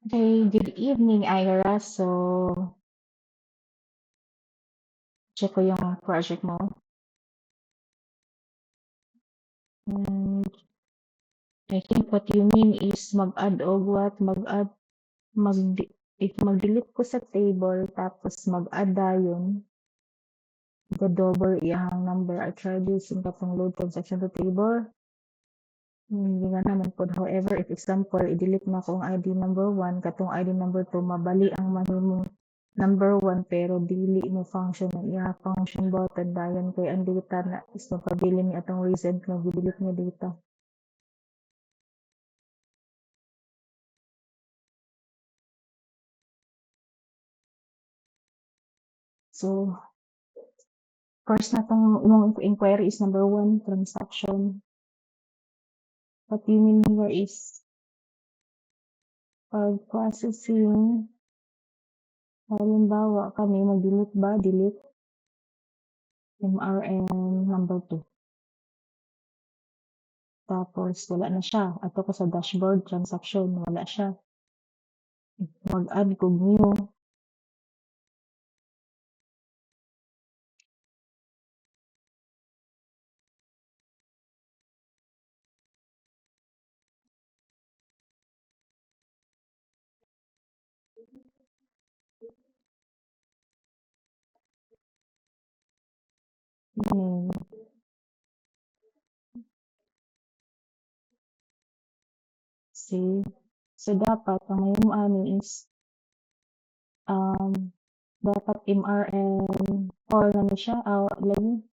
Okay, good evening, Ira. So, check ko yung project mo. And I think what you mean is mag-add og what? Mag, if mag-delete ko sa table, tapos mag-add dayon, the double iyang number attributes in katong load transaction to table. Hindi nga naman po. However, if example, i-delete na kong ID number 1, katong ID number 2, mabali ang mahimong number 1 pero dili mo function ang iya function button dayon kay ang data na is mapabili ni atong recent nga gidelete nga data. So, first na tong imong inquiry is number 1, transaction. What you mean here is pag processing, halimbawa kami mag-delete ba? Delete MRN number 2. Tapos wala na siya. Ato ko sa dashboard transaction, wala siya. Mag-add ko new. Hmm. See? So dapat ang mayroong ani is dapat MRN or ano siya, lagi.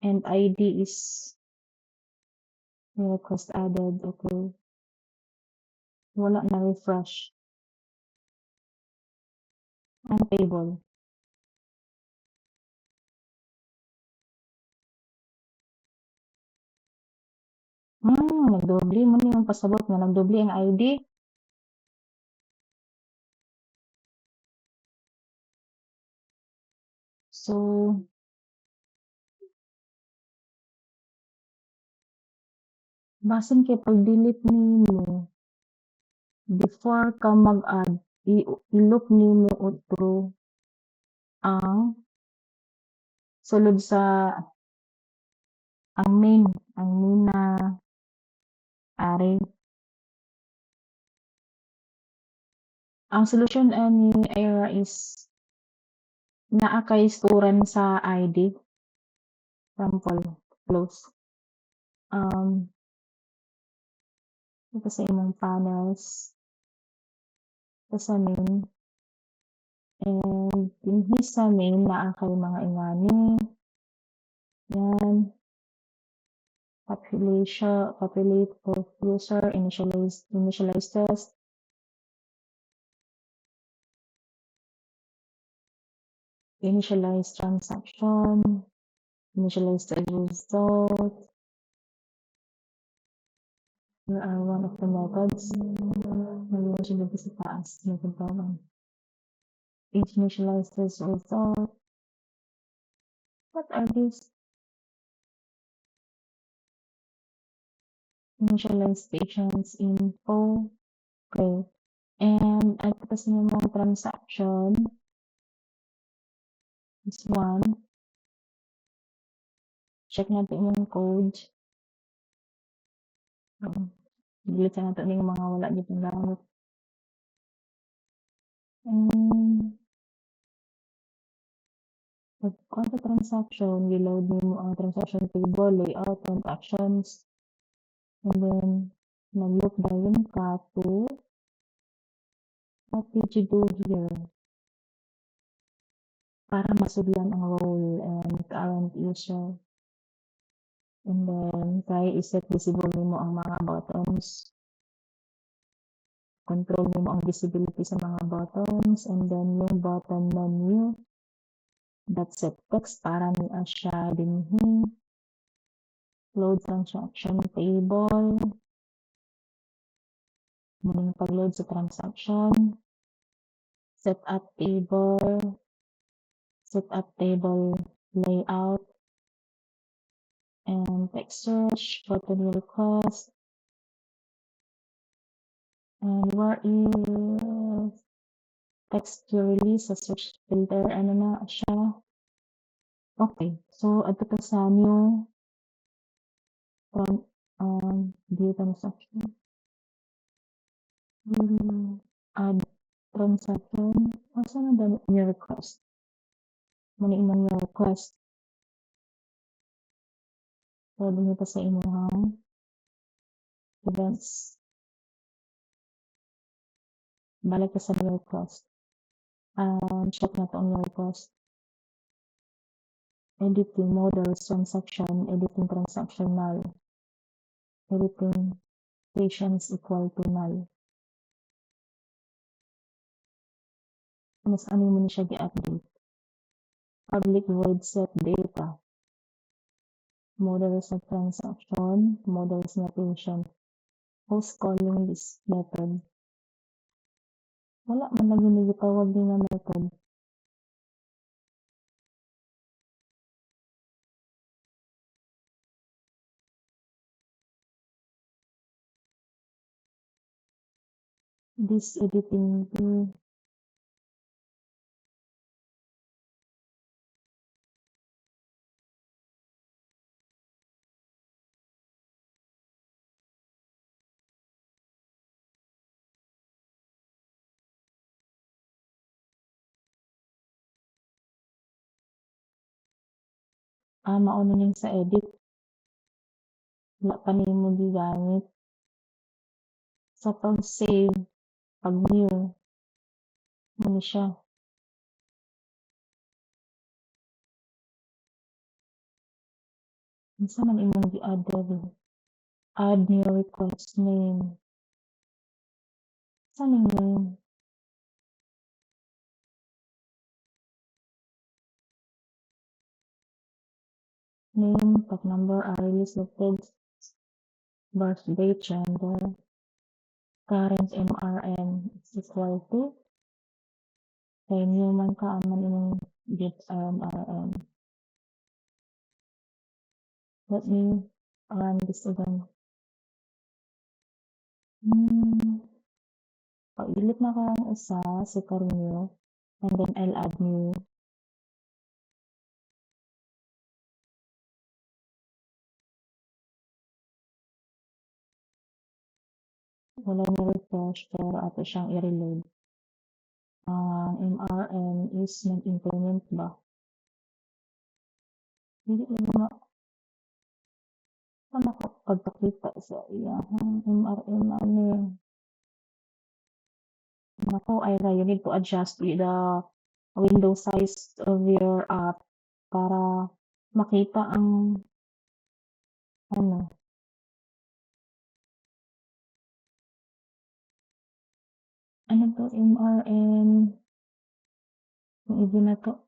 And ID is request added. Okay. Wala na refresh. Ang table. Nagdoble mo na yung pasabot nga. Nagdoble ang ID. So, basin kay pag-delete nimo, before ka mag-add, i-loop nimo through ang sulod sa ang main na array. Ang solusyon ani Ira is naa kay storan sa ID. Sample, close. Ito sa imong panels. Ito sa main. And dinhi sa main naa kay mga ingani. Yan. Populate of user, initialize test. Initialize transaction. Initialize the result. Here are one of the methods. Nag-mention dito sa taas. Initialize this result. What are these? Initialize patients info. Okay. And ay tapos naman transaction is 1. Check natin yung code. Delete natin yung mga wala dito gamit. Pag sa transaction, reload mo ang transaction table, layout, transactions, and then nag-loop dayon ka to what did you do here? Para masudlan ang role and current user. And then, try iset visible nimo ang mga buttons. Control nimo ang visibility sa mga buttons. And then, yung button menu, that's set text para niya siya dinhi. Load transaction table. Muling pag-load sa transaction. Set up table layout. And text search, button request. And where is text to release sa search filter, ano na siya. Okay, so ato to sa new tran view transaction. Add transaction. Asa na dali new request? Muna imong new request. So dinhi ta sa imong events. Balik ka sa new request. Check na to ang new request. Editing models transaction, editing transaction null. Editing patients equal to null. Mas ano mo na siya gi-update. Public void set data. Models of transaction, models na patient. Host calling this method. Wala man lang yung gitawag din na method. This editing tool. Mauna ning sa edit. Wala pa nimo gigamit. Sa pag-save, pag new, ano siya. Unsa man imong gi-add diri? Add new request name. Sa name? Name, tag number, release selected, birth date, gender, current MRN is equal to, kay new man ka aman imong get MRN. Let me run this again. Pag-delete na ka ang isa, sa new, and then I'll add new. Wala na refresh, pero ato siyang i-reload. MRN is nag-increment ba? Hindi ko na paano ko pagpakita sa iyang MRN ano yun. Nako, Ira, you need to adjust with the window size of your app para makita ang ano. Ano to, MRN? Yung iba na to.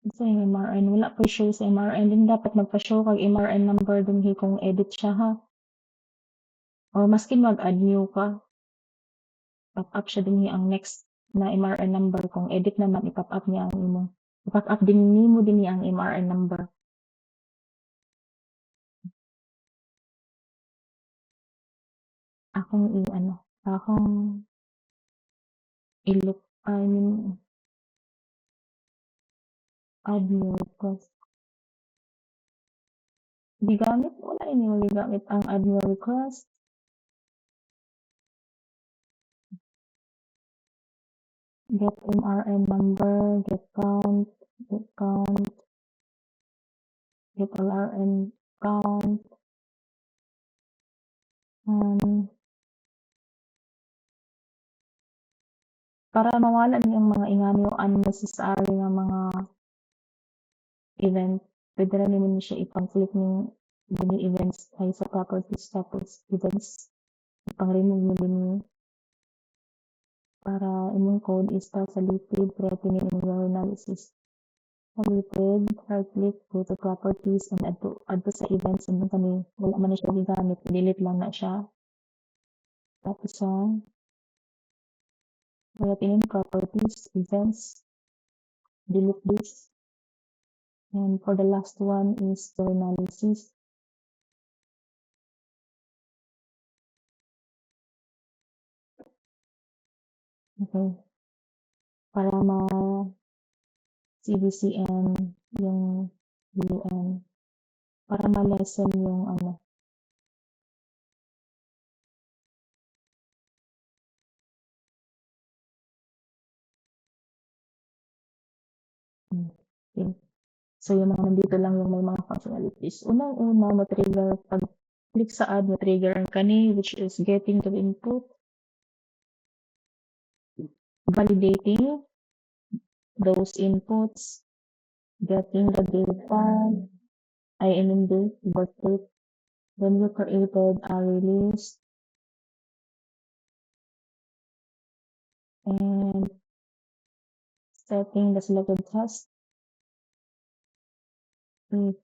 Isa yung MRN. Wala pa show sa MRN. Din dapat magpa-show kag MRN number din kung edit siya ha. Or maskin mag-add new ka. Pop up siya din ang next na MRN number. Kung edit naman, ipop up niya ang imong. Ipop up din mo din niya ang MRN number. Akong i-look, I mean, add new request. Gigamit, wala ini mo gigamit ang add new request. Get MRN number, get count, get LRN count. Para mawala ni ang mga ingani o unnecessary nga mga event, pwede ra nimo ni siya i-conflict ning dinhi events ay sa properties tapos events ipang-remove mo dinhi para imong code is isolated threatening in your analysis. Deleted, right click, go to properties and add to sa events and kani wala man na siya gigamit, delete lang na siya. Tapos wala tinin properties, events, delete this. And for the last one is the analysis. okey. Para ma-CBCN yung BUN, para ma-lessen yung ano, okey. So, yung mga nandito lang yung may mga functionalities. Unang-una ma-trigger 'pag click sa add, ma-trigger ang kani which is getting to input, validating those inputs, getting the data, I mean the birth date, then you created a release and setting the selected task if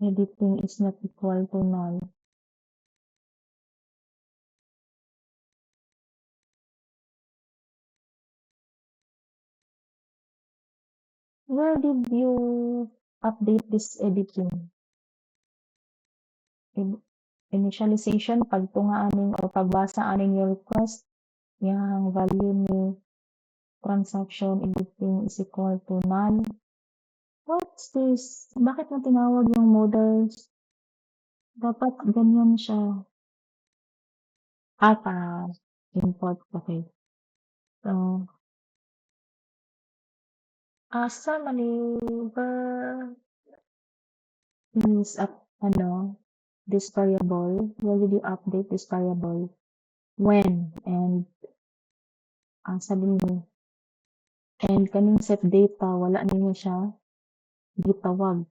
editing is not equal to null. Where did you update this editing? In initialization, pagtunga aning o pagbasa aning your request, yang value ni transaction editing is equal to null. What's this? Bakit mo tinawag yung models? Dapat ganyan siya. Para import, okay. So, asa maneuver is ano, this variable, where did you update this variable? When and sabi mo, and kaning set data, wala ninyo siya gitawag.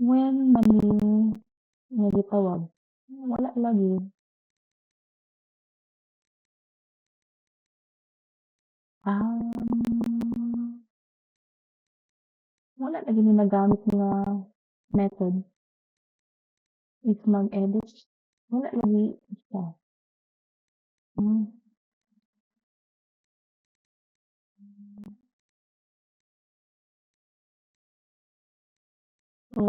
When man nga gitawag, wala lagi. Ah, wala lagi ni nagamit nga method if mag-edit, wala lagi siya. Hmm, so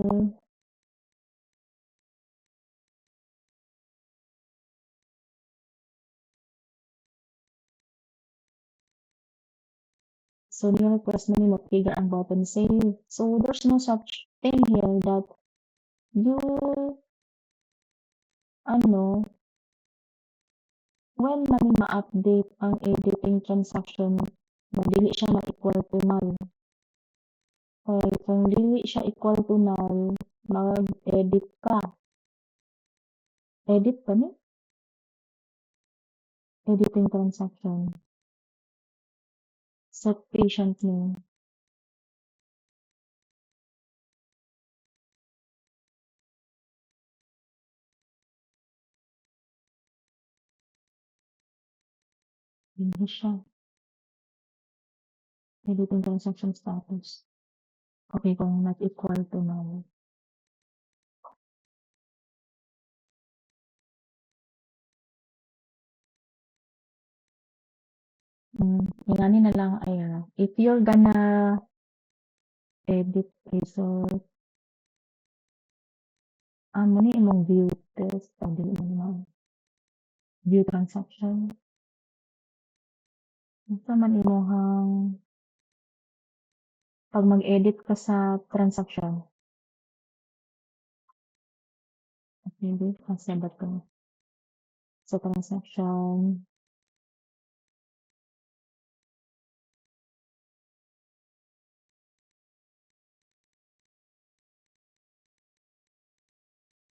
so ni-request mo nimo trigger ang button save. So there's no such thing here that you ano, when man ma-update ang editing transaction na dili siya ma-equal to null. Or kung dili siya equal to null, mag-edit ka. Edit pa ni? Editing transaction. Set patient name. Hindi siya. Editing transaction status. Okay, kung not equal to null. Ingani na lang ay if you're gonna edit result, mo ni imong view test, dili mo na view transaction. Unsa man imong 'pag mag-edit ka sa transaction, maybe kasi ba 'to, sa transaction,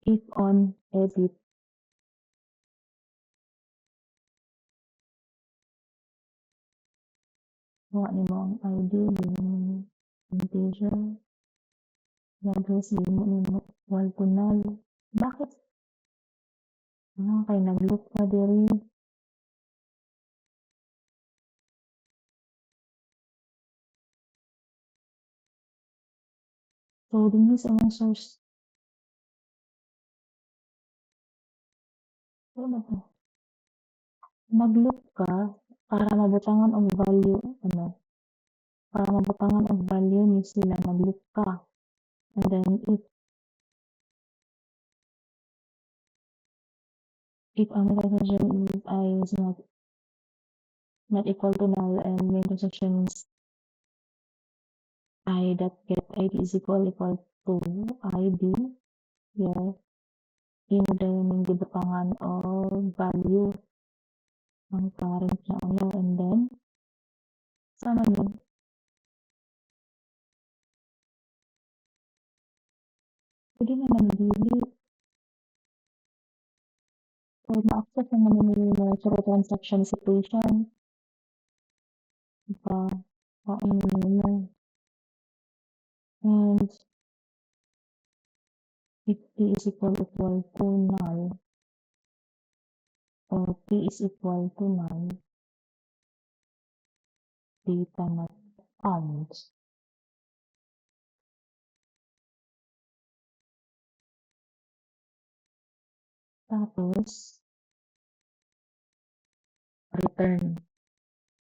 if on edit, kuha nimo ang ID, yung integer, yung address, mo nimo equal to null. Bakit? Kay nag-loop ka diri. So dinhi sa imong source Ano ba 'to? Mag-loop ka para mabutangan og value ano, para mabutangan og value ni sila mag-loop ka. And then if ang intersection is I is not equal to null and the intersections I dot get id is equal to id, yeah, imo dayon ning gibutangan og value ang parent na ano and then sama ni pwede naman i-delete or ma-access naman nila through transaction situation, di ba? Oo, yun. And if p is equal to null or p is equal to null, data not found. Tapos, return.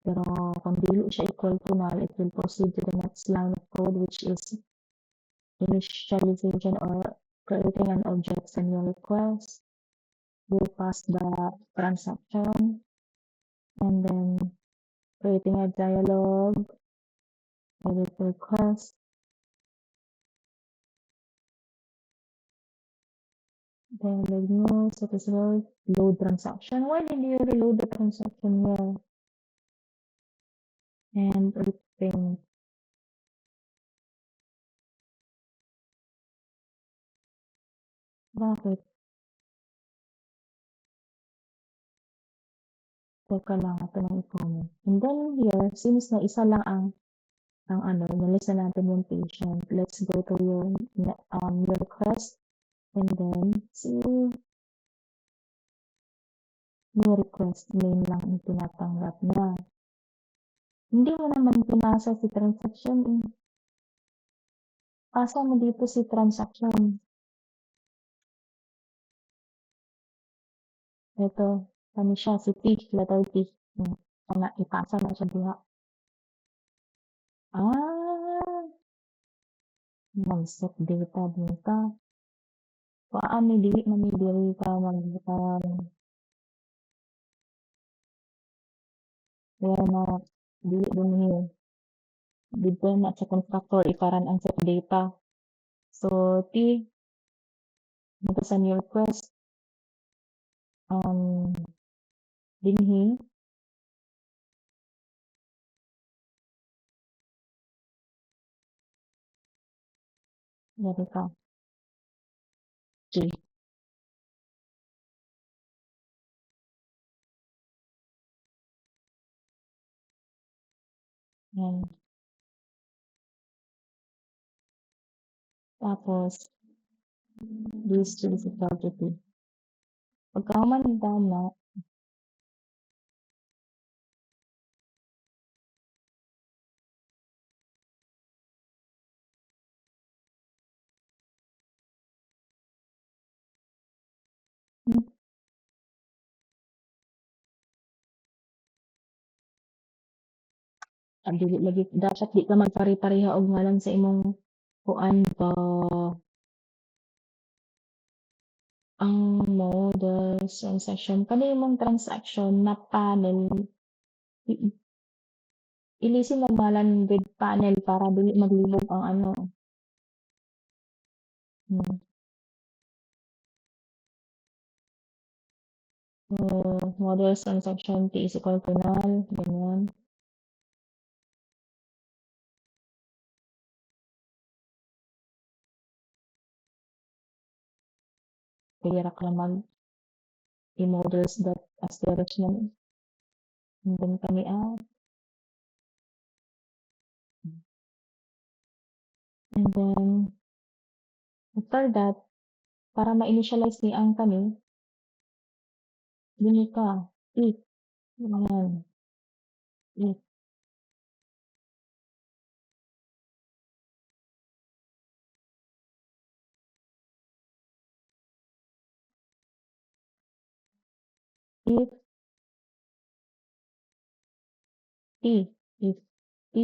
Pero kung dili siya equal to null, it will proceed to the next line of code, which is initialization or creating an object in your request. We'll pass the transaction and then creating a dialog, edit request, dialog new, satisfied, load transaction. Why did you reload the transaction here? And reprint. Bakit? Teka lang, ito lang i-comment. And then here, since na isa lang ang ano, nalista natin yung patient. Let's go to your request and then see new request name lang yung tinatanggap niya. Hindi mo naman pinasa si transaction eh. Pasa mo dito si transaction. Ito, ano siya, si T, letter T. Sana ipasa na siya diha. Ah, mag-set data dito. Paano dili na may diri ka kaya na dili dinhi dito na sa contractor iparan ang set data. So T dito sa new request um dinhi diri ka G yan. Tapos this is equal to T. Pagka humanda na dili lagi dapat di ka magpare-pareha og ngalan sa imong kuan ba ang models transaction kani imong transaction na panel ilisin mo ngalan with panel para dili maglibog ang ano. Hmm. Models transaction T is equal to null, ganyan. Kaya ka mag i-models dot asterisk na and then kami and then after that para ma-initialize ni ang kani dili ka if ganyan if if T, if T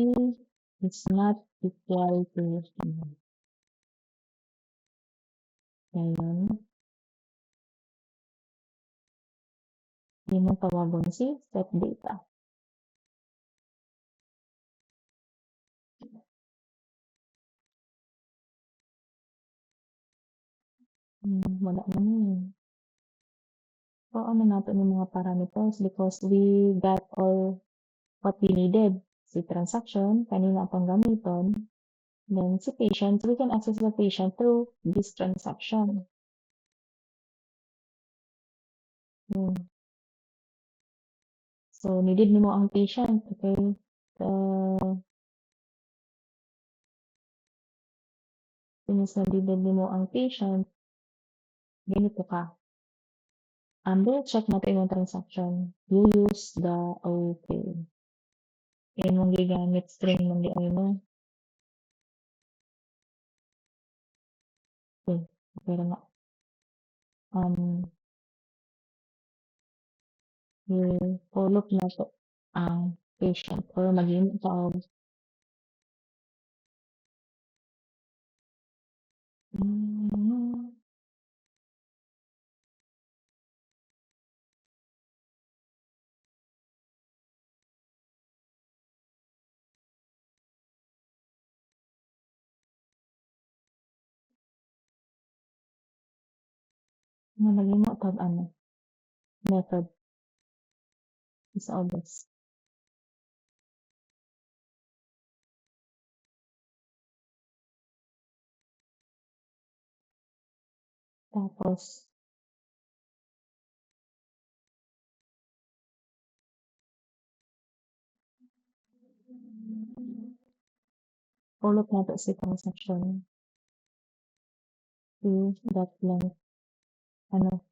is not equal to ngayon, yun yung tawagin si set data. Wala naman yun. So, ano natin yung mga parameters because we got all what we needed. Si transaction, kanina pang gamiton. Then si patient, we can access the patient through this transaction. Yun. So, needed mo ang patient, okay? Since needed mo ang patient, ganito ka. Check natin yung transaction. You use the okay. Yan mong gigamit string mong di ano. Okay na nga. You follow na to ang patient or maging tawag. Nalagay mo tag ano, method is always. Tapos, ulot na to si transaction. That length, ano,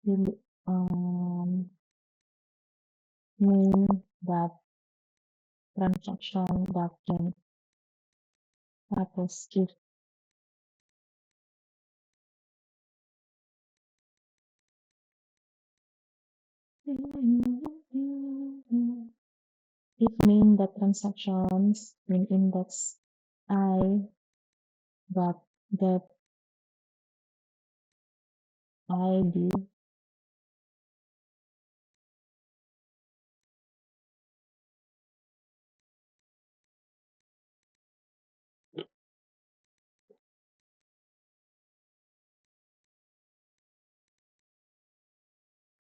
really, mean that transaction that length. Tapos, if mean the transactions in index I that get ID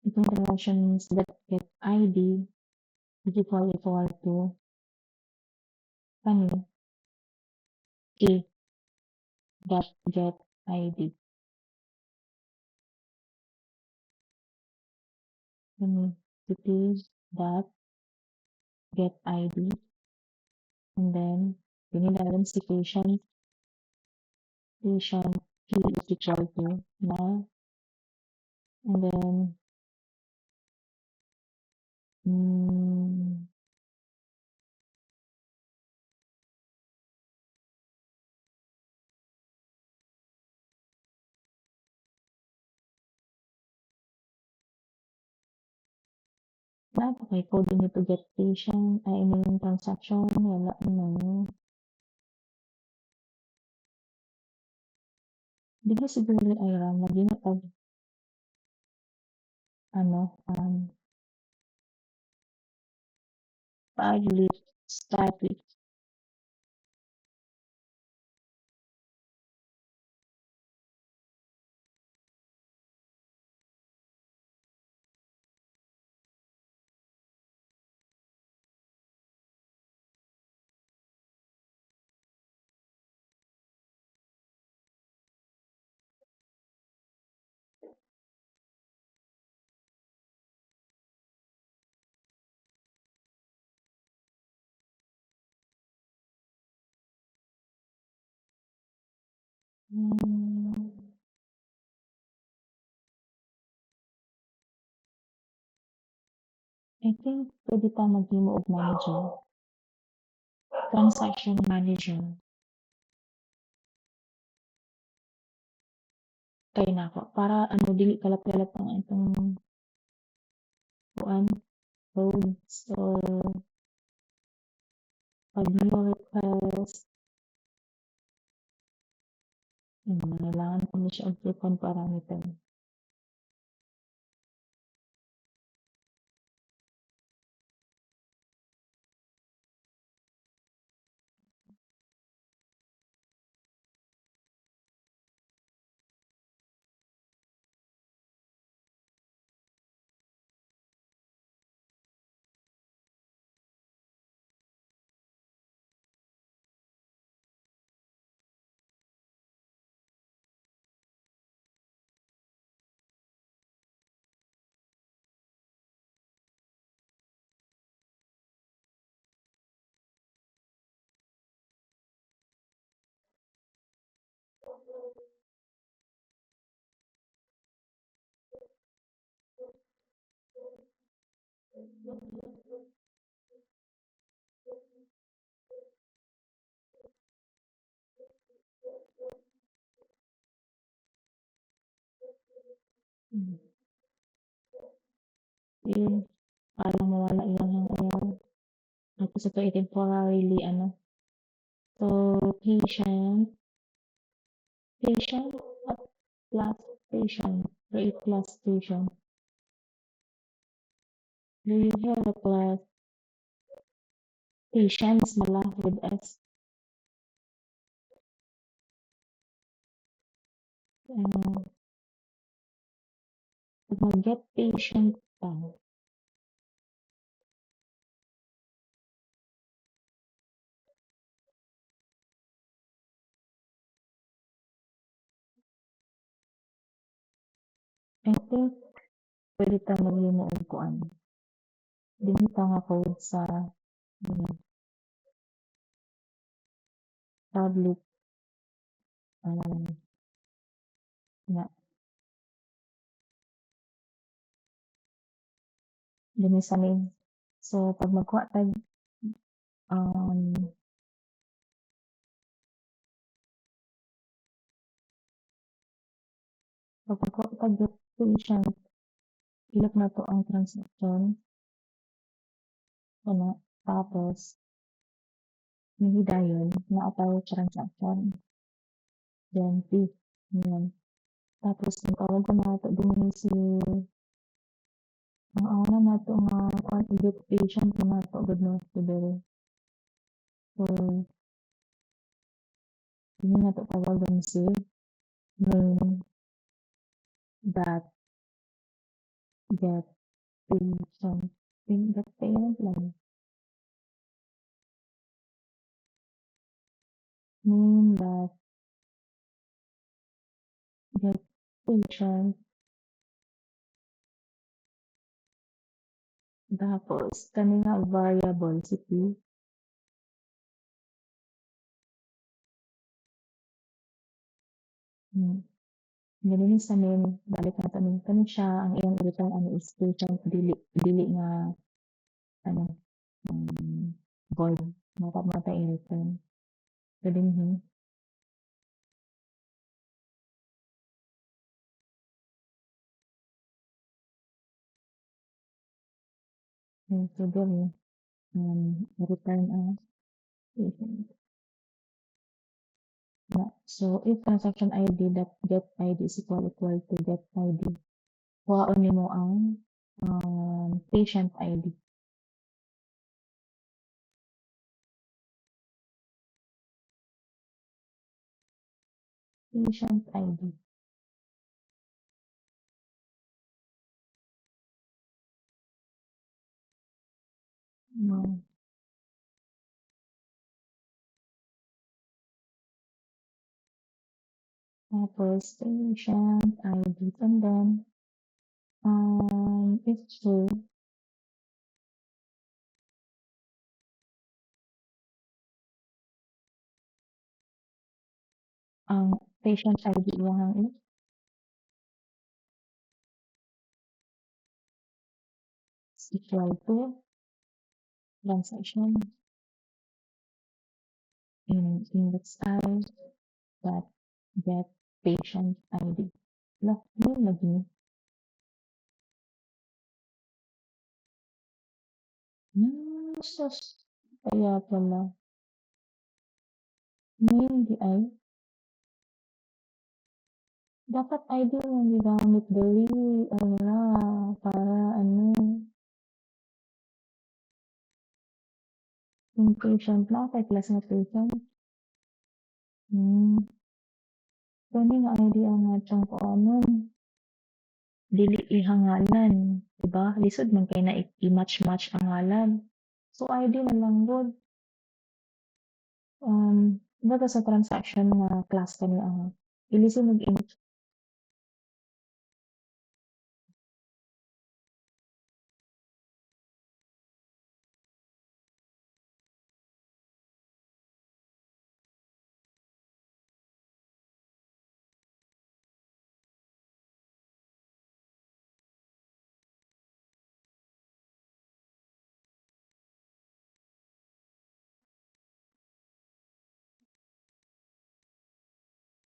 itong transactions that get ID is equal to ano, A that get ID. It is that get ID and then pinilaren si patient P is equal to null and then okay, code nito get patient, ay yung transaction, wala naman. Di ba siguro ay maging pag ano, public static I think pwede pa mag-remove manager. Transaction manager. Try na ako. Para ano, dili kalat-kalat ang itong kuan codes or pag new request, kailangan ko na siya og second parameter. Hmm, eh, para mawala iyang error. Tapos ito temporarily ano, so patient at plus patient, create plus patient. Do you have a plus patients na lang with S? Uh, pag mag-get patient pa, I think pwede ta maghimo og kuan. Dili ta nga code sa public nga dinhi sa main. So pag magkuha tag um pag magkuha tag get patient, ilot na to ang transaction ano tapos hihidayon naa tayo transaction then fee yan. Tapos ang tawag ko nato dinhi si ang una nato nga kuan get patient na nato gud no diri. So dinhi nato tawagan si main dot get patient. Get parent lang. Main dot get patient. Tapos kani nga variable si P. Hmm. Ganun sa main, balik na sa main. Kani siya ang iyang return ano is patient dili nga ano void. Dapat mo ta i-return. So dinhi so diri return as patient. Yeah. So if transaction ID dot get ID is equal to get ID, kuhaon nimo ang patient ID. Patient ID. No. Tapos patient ID and then if true, ang patient ID iyang is equal to transaction in index I dot get patient ID. Lah, mo lagi Sus. Kaya pala. Hindi ay. Dapat ID yung gigamit dali. Ala, para ano, yung patient na kay class nga patient. Hmm. Kani nga ID ang atong kuanon. Dili ihangalan, 'di ba? Lisod man kay na i-match-match ang ngalan. So ID na lang gud. Baga sa transaction nga class kani ang ilisod mag-image.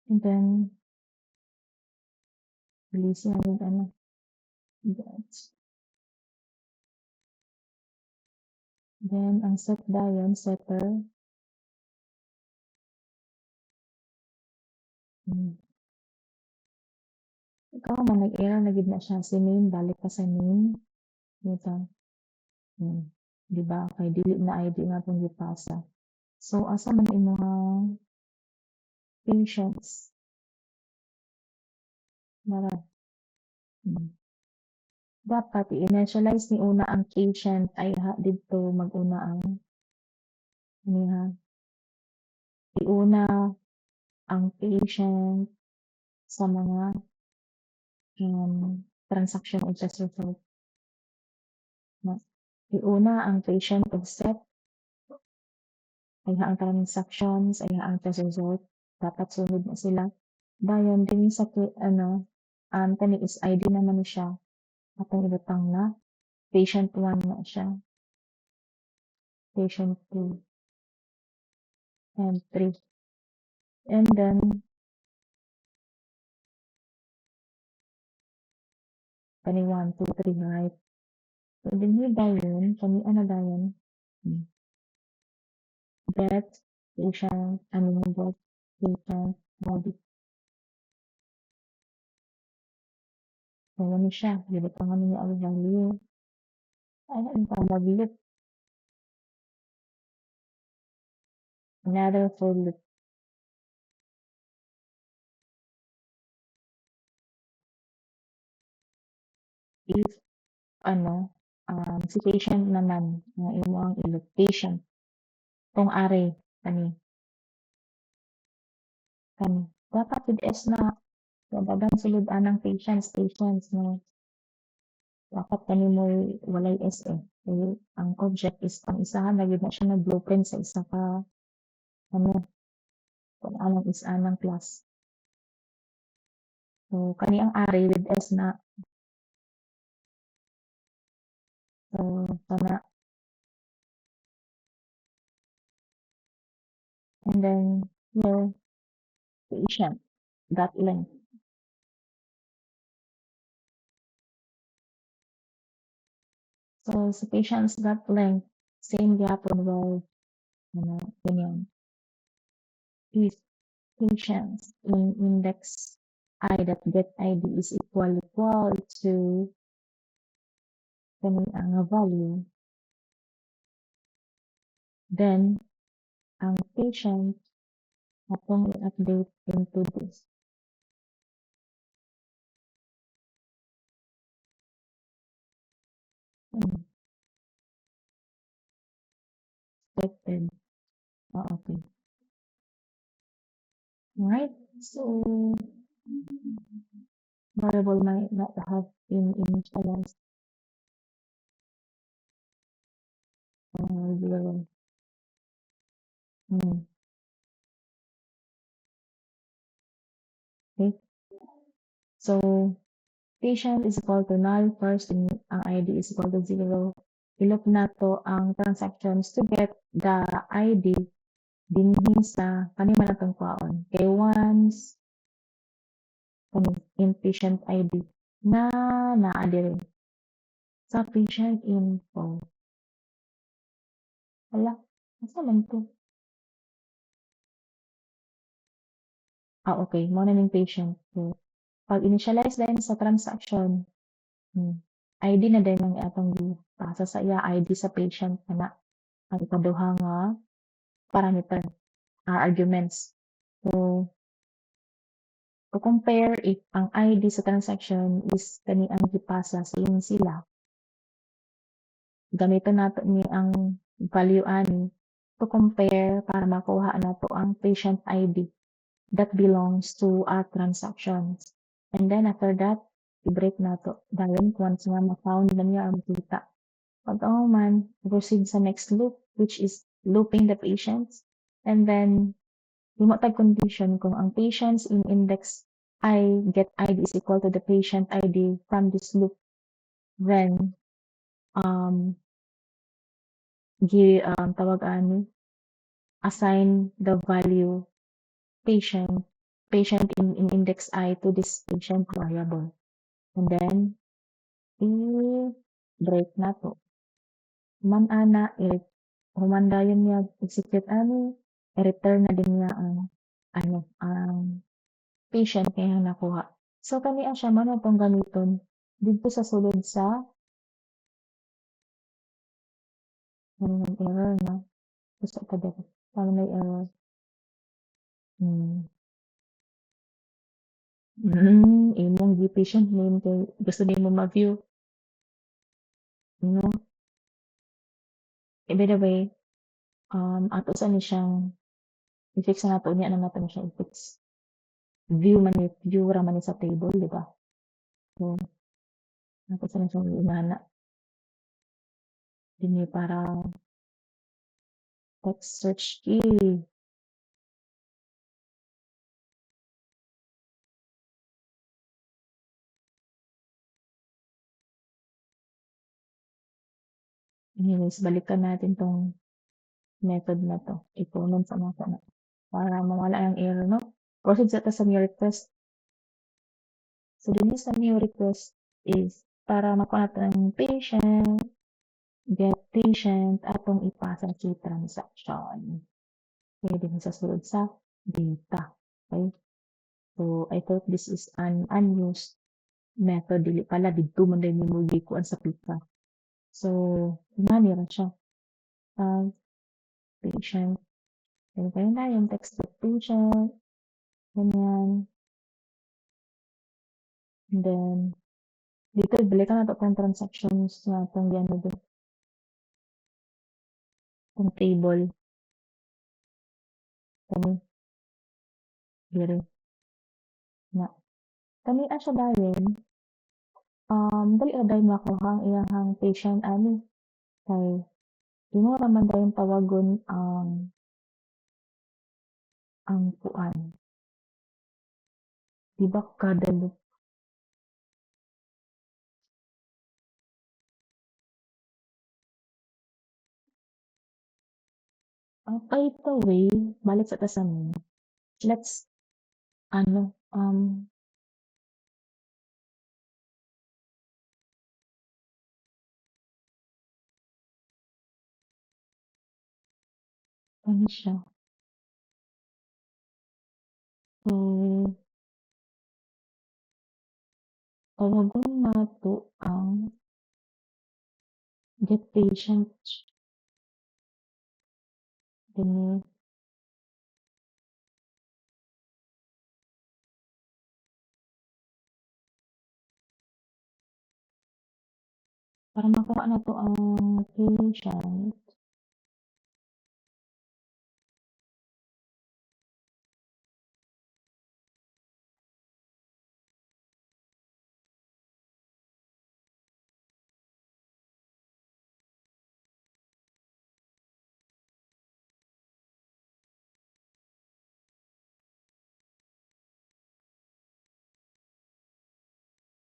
And then bilisan na gud ano. That's then ang set dayon, setter. Hmm. Ikaw man nag-error na gid na siya si name, balik ka sa name. Dito. Hmm. 'Di ba? Kay dili na ID nga atong gipasa. So asa man imong patients? Mara. Hmm. Dapat i-initialize ni una ang patient ay didto mag-una ang aniha. Iuna ang patient sa mga transaction o test result. Na, iuna ang patient og set ay ang transactions ay ang test result. Dapat sunod na sila. Dayon din sa ano, kani is ID naman ni siya. Atong ibutang na patient 1 na siya. Patient 2 and 3. And then kani 1, 2, 3, right? So dinhi dayon kani ana dayon. Hmm. Death, patient, ano mo death, patient, body. So ano siya, gibutangan niya ang value. Ay, ang pag-loop. Another for loop. If ano, si patient naman nga imo ang i-loop. Patient. Tong are kani. Kani. Dapat with S na dagan sulod anang patients no. Dapat kani mo walay S eh. Kaya ang object is ang isahan na gyud na siya nag-blueprint sa isa ka ano kung anong is anang class. So kani ang are with S na. So kana. And then here patient dot length. So sa patients dot length same gyapon with ano ganyan. If patients in index I dot get ID is equal to kani ang value, then ang patient atong i-update into this. Expected. Okay. Alright. So variable might not have been initialized. Zero. Okay. So patient is equal to null first and ang ID is equal to 0. I-loop nato ang transactions to get the ID dinhi sa kani man atong kwaon. Kay once kani inpatient ID na naa diri sa patient info. Hala, asa man 'to? Okey mao na ning patient. So, pag-initialize din sa transaction, hmm, ID na din ang atong gipasa sa iya, ID sa patient ana ang ikaduha nga parameter, arguments. So, to compare if ang ID sa transaction is kani ang gipasa sa imong sila, gamiton nato ni ang value ani to compare para makuha nato ang patient ID that belongs to our transactions. And then after that, i-break nato. Dayon once nga ma-found na niya ang makita. Pag man, proceed sa next loop, which is looping the patients. And then, himo tag condition kung ang patients in index I get ID is equal to the patient ID from this loop, then, um, tawag ani, assign the value patient patient in index I to this patient variable. And then, i-break nato. Man ana, human dayon niya execute ani, i-return na din niya ang ano, ang patient nga iyang nakuha. So kani siya mao na tong gamiton didto sa sulod sa kanang error 'no, gusto ko dito parang may error. Hmm, imong gi-patient name kay gusto nimo ma-view, 'no? By the way, ato sa ni siyang i-fix na nato unya na nato na siya i-fix. View ra man ni sa table, 'di ba? So, ato sa ni siyang inana dinhi para text search key. Anyways, balikan natin 'tong method na 'to. I-comment sa nato na para mawala ang error 'no. Proceed sa ta sa new request. So dinhi sa new request is para makuha nato ang patient, get patient, atong ipasa si transaction. Okay, dinhi sa sulod sa data. Okay? So I thought this is an unused method, dili pala didto man din nimo gikuan sa pika. So, ingani ra siya. Patient, ganyan na yung text to patient, ganyan. And then, dito balikan nato tong transactions nga itong ano din, itong table. Kani, diri na. Kani siya dayon, dali ra dayon makuha ang iyahang patient ani. Kay, imo ra man dayon tawagon ang kuan. Di ba kada loop, by the way, balik sa ta sa main. Let's, ano, ano siya? So, tawagon nato ang get patient dinhi. Para makuha nato ang patient,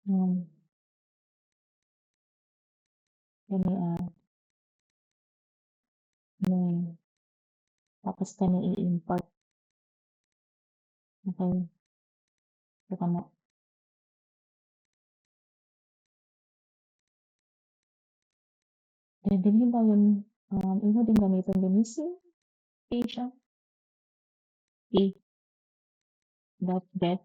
hmm, kani, ni tapos kani i-import, okey, ito kana. Then dinhi dayon Imo din gamiton din missing patient A dot get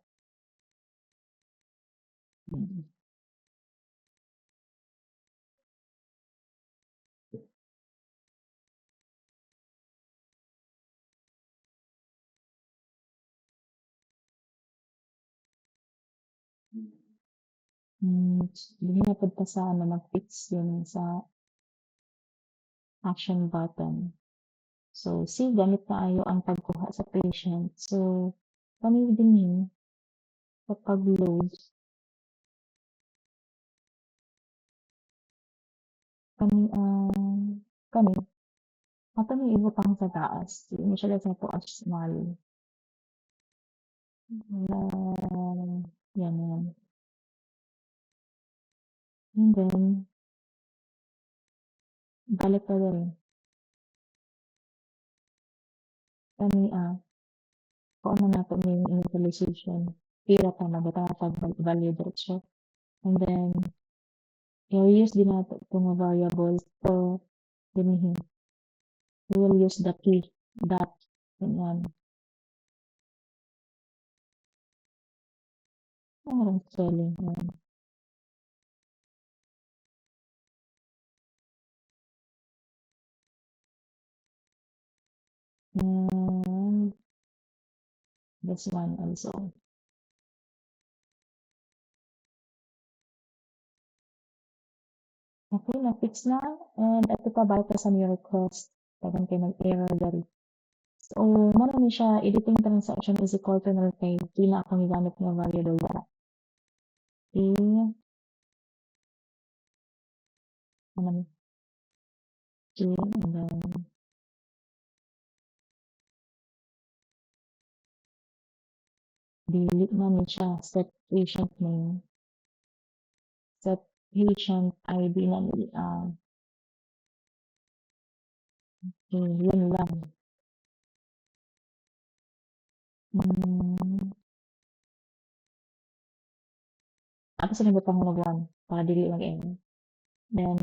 mm, dili na pud ta sa ano mag-fix yun sa action button. So, C gamit kaayo ang pagkuha sa patient. So, kami dinhi kapag load kami kami ato ni ibutang sa taas. Di mo siya sa tuas small. Yan, yan. And then, balik ka rin. Kami kung ano nato may initialization. Pira pa nagatapag validate siya. And then, i-use din nato itong variable to dinihin. We will use the key dot. Ganyan. Parang spelling. Yan. And this one also. Okay, na-fix na. And ito pa balik ka sa new request. Tagang kayo nag-error dari. So, muna ni siya, editing transaction is equal to null kay pila akong gigamit nga variable dara. Okay, ano ni? Okay, and then, delete na ni siya. Set patient name. Set patient ID na ni. Okay, yun lang. Hmm, ako sa nabutang mo mag-1 para dili mag-end. Then,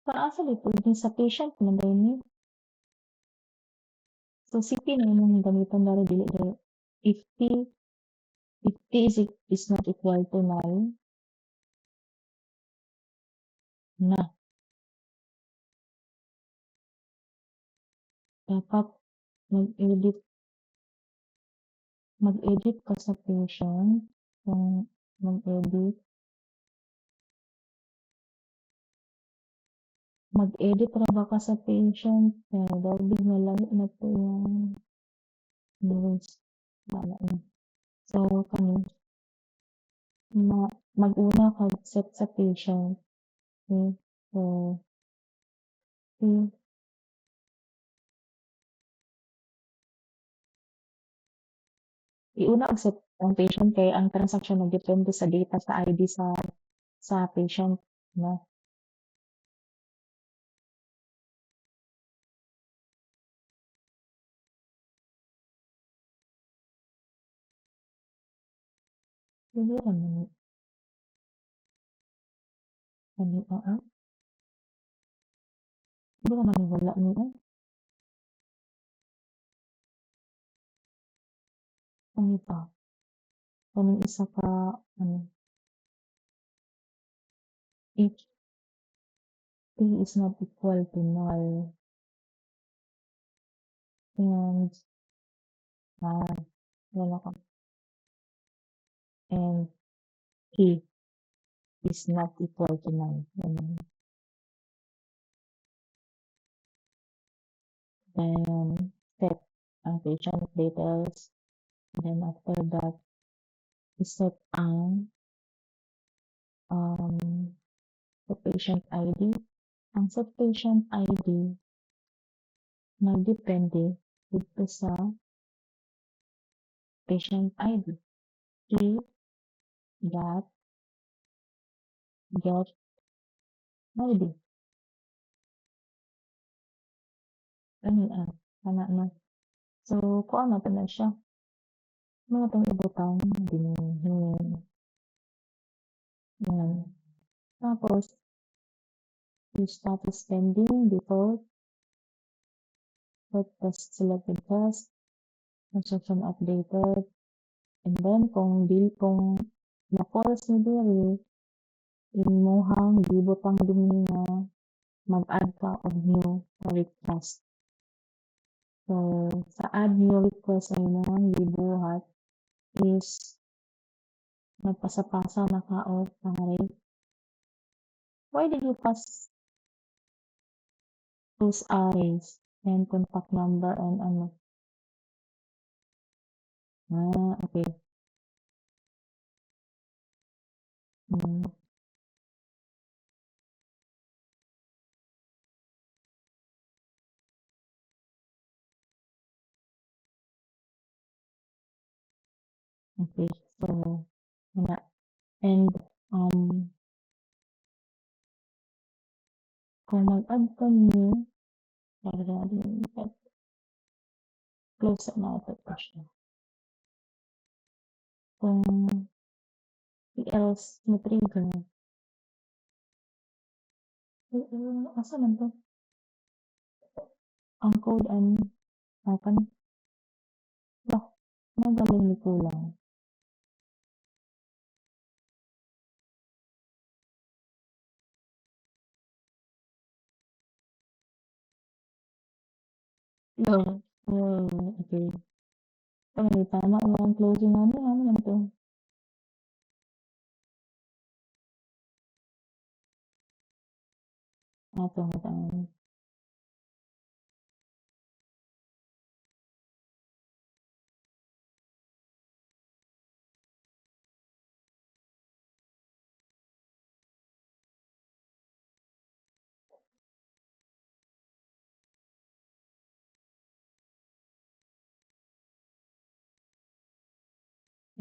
para sa dito, din sa patient man dahil ni. So, CP na yung gamitan dahil dili dahil. If P, if T is not equal to null, na dapat mag-edit mag-edit ka sa patient. Kung mag-edit, mag-edit ra ba ka sa patient? Kaya daw big malayo na to yung news. Wala na. So, kani, mag-una kag set sa patient. Okay? So, okay. Iuna og set ang patient kay ang transaction nagdepende sa data sa ID sa patient, no? Hindi naman kani hindi naman wala niya. Ano pa? Kanang isa ka ano, if T is not equal to null and ah, wala ka and T is not equal to null. Ganun. Then set ang patient details. Then after that, iset ang sa patient ID. Ang sa patient ID nagdepende dito sa patient ID. T dot get ID. Ano kana na. So, kuha na to na siya. Mga itong ibutang dinhi Yan. Tapos, yung status pending, default, test selected test, construction updated, and then kung na-false ni diri, imuhang gibutang din nga mag-add ka og new request. So, sa add new request ay imuhang gibuhat is nagpasa-pasa na ka og pangari. Why did you pass those arrays and contact number and ano? Okay. Hmm, okay. So, wala. And, kung mag-add ka new, close na natin pa siya. Kung else na-trigger, asa man to? Ang code and akan bah, magaling ni kulang. No. Okay. May tama na ang closing namin. Ano lang to? Ito, matang.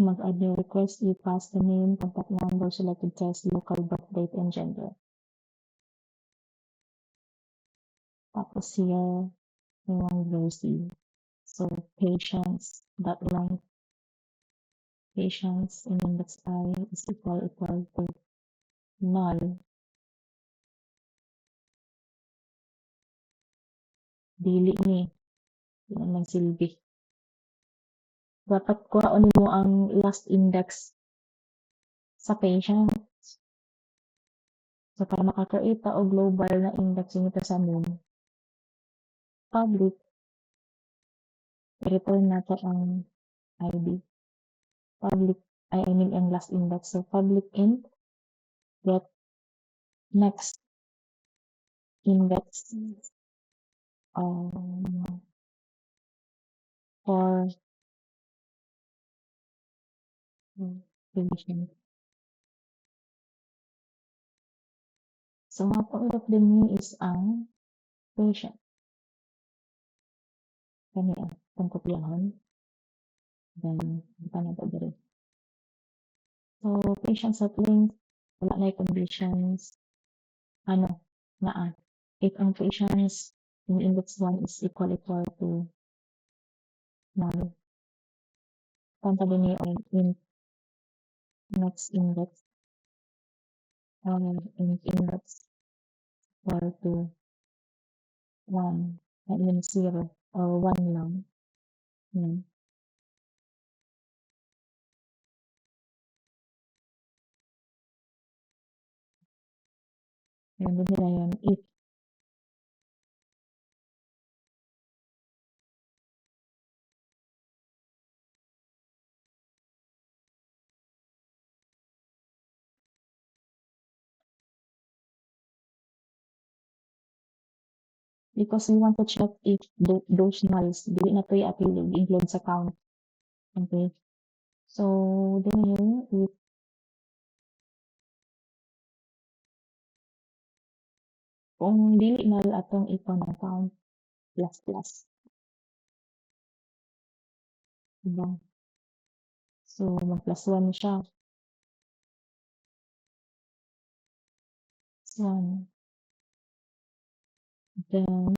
Mag-add new request, you pass the name, contact number, selected test, local birth date, and gender. Tapos here, yung versi. So, patients in index I is equal to null. Dili ni. Yan ang silbi. Dapat kuhaon mo ang last index sa patient. So, para makakreate o global na index yung ito sa name, public, i-return nato ang ID. Public, I mean ang last index. So, public int get next index for revision. So, mapa-urot din niyo is ang patient. Kani ang kopyahan. Then, ito na ito dito. So, patients at length, wala na yung conditions. Ano, na if ang patients in index 1 is equal to null. Tanta din niyo in next index in index equal to 1. I mean 0 or 1 lang. Yan. Yan din nila yan. If because we want to check if those nulls dili na to i-appeal include sa count. Okay. So, then here, if kung dili null atong icon ng count plus. Diba? So, mag plus 1 siya. Plus 1. Then,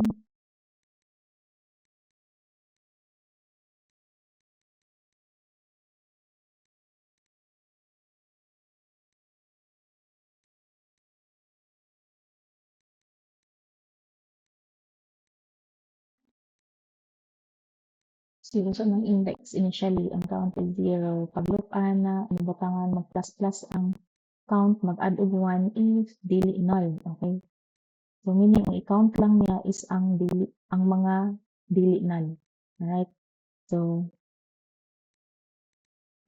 So, sa mga index initially ang count is 0, paglup-an na ibutangan mag-plus-plus ang count, mag-add og 1 is dili null, okay? So, meaning ang i-count lang niya is ang mga dili null. Alright? So,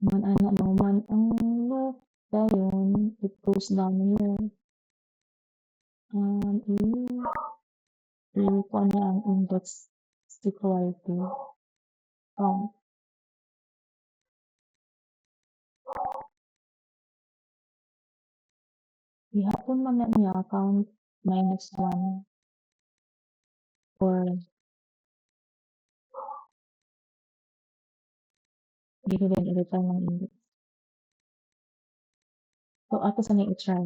man ana naman ang loop dayon, it goes down here. I-kuha niya ang index is equal to count. Ihapon man na niya count minus 1 or dili din i-return ng index. So, ato sa may i-try,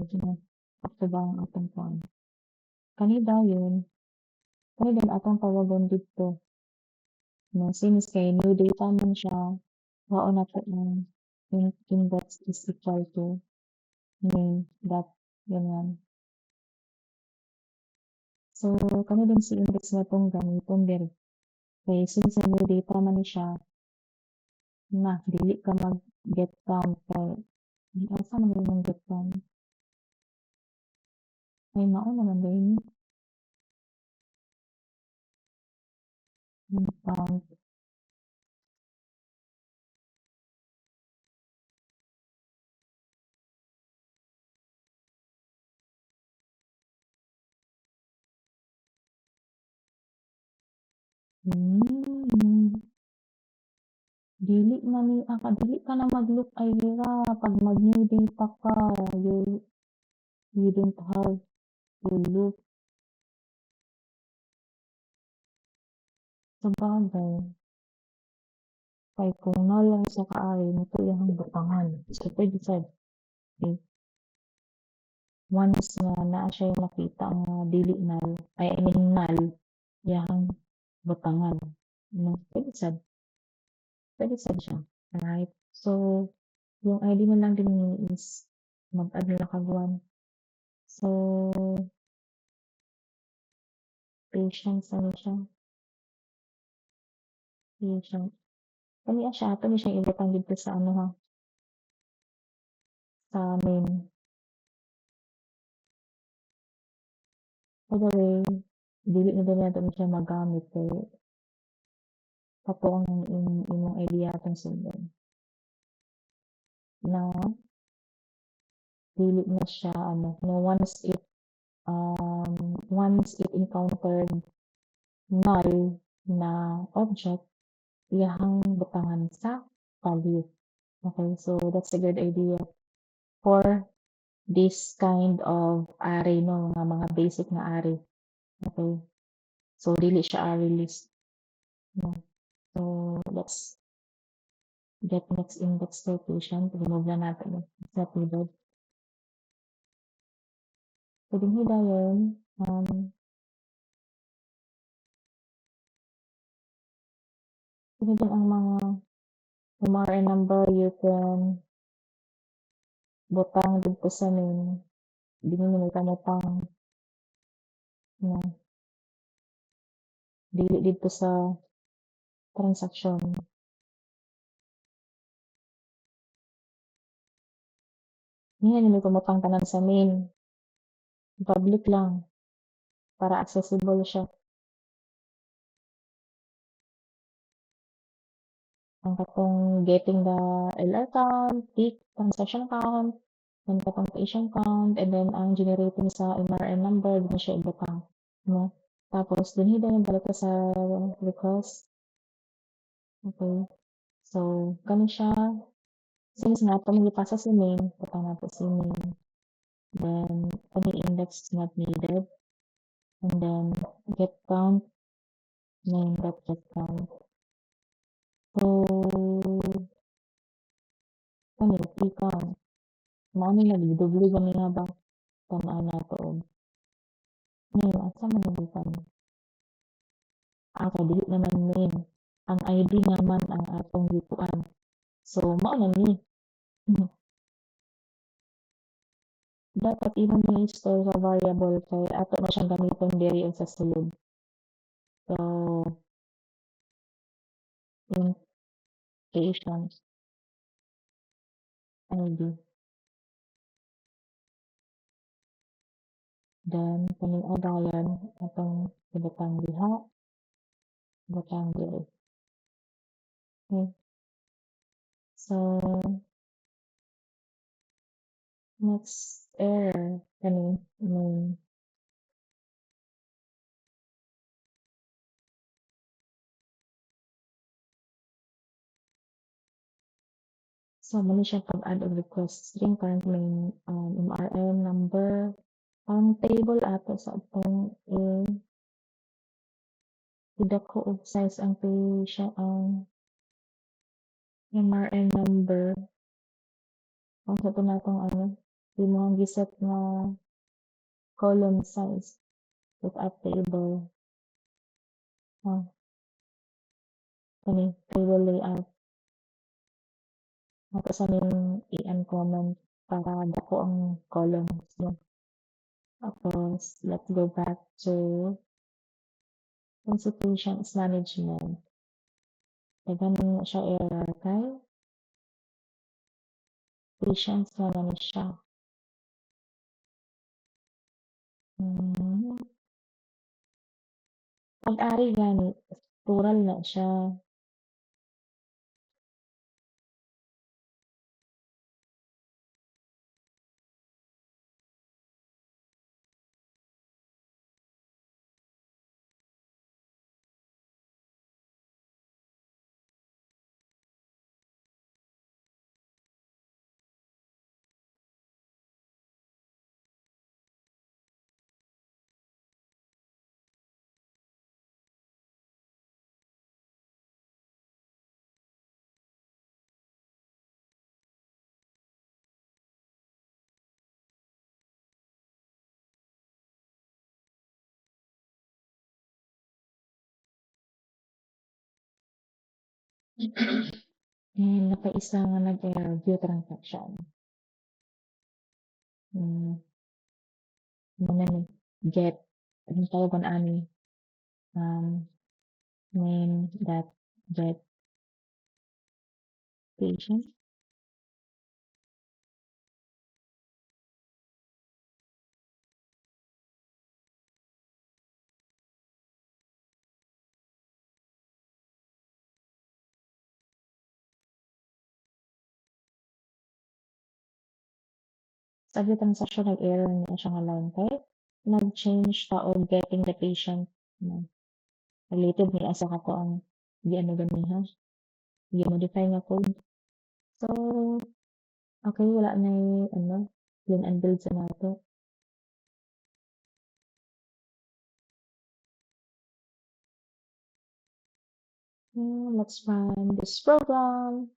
ato ba ang atong kuha? Kani dayon, kani din atong tawagon dito. No, since kay new data man siya, waon na po ang index is equal to name dot ganyan. So, kani din si index na itong gamiton diri. Kay since new data man siya, na dili ka mag-get count kay asa man yung get count? Ay, mao naman din yung count. Dili ka na mag-loop ay dira pag mag-new data ka, you don't have to loop. Sabagay, kay kung null lang sa kaari, nito yung butangan. So, pwede sad. Okay. Once nga naa siya yung nakita nga dili null, ay I mean null, yang butangan. No, pwede sad siya. Alright? So, yung ID mo lang din is mag-add na kagwan. So, patience ano siya. Patient. Kani siya, ato ni siya ibutang dito sa ano ha, sa main. By the way, dili na din nato siya magamit kay kato ang imong idea atong sundan. Na dili na siya ano, no, once it encountered null na object, iyahang butangan sa value. Okay, so that's a good idea for this kind of array, no, mga basic na array. Okay, so dili siya array list. No. So let's get next index location. Remove na natin sa keyboard. So din dayon, din ang mga MRN number you can butang dito sa main. Dili mo kamutang no, dili dito sa transaction. Ngayon mo kamutang tanan sa main. Public lang para accessible siya. Ang katong getting the LR count, tick, transaction count, and katong patient count, and then ang generating sa MRN number, din siya ibutang. No? Tapos, dinhi yung balik ka sa request. Okay. So, kani siya. Since nga ito magipasa si main, butang nato si main. Then, kani index is not needed. And then, get count, name.get count. So, kani, i-count. Mauni nagdubli gani nga ba? Tanaan na to. Ngayon, asa man nabutan? Dili naman main. Ang ID naman ang atong gituan. So, mao na ni. Dapat imong i-store sa variable kay ato na siyang gamiton diri sa sulod. So, patient ID. Then kaning adayon atong ibutang diha, ibutang diri. Okay. So next error kani name. So muna siya pag-add og request string parang may MRN number table ato sa atong idako og size ang patient ang MRN number ang sa to natong di mo ang giset nga column size with a table. Kani table layout. Tapos aning i-uncomment para dako ang columns niya. Tapos let's go back to consultations management. Daghan na siya error kay patients na naman siya. Pag-ari gani plural na siya. Nakaisa nga nag-error view transaction. Muna ni get ang tawagan ani name that get patient. Sa view transaction nag-error niya siya nga line kay nag-change ta og getting the patient. Related ni asa ka to ang ano ganiha gi-modify nga code. So okay wala na clean and build sa nato. Let's run this program.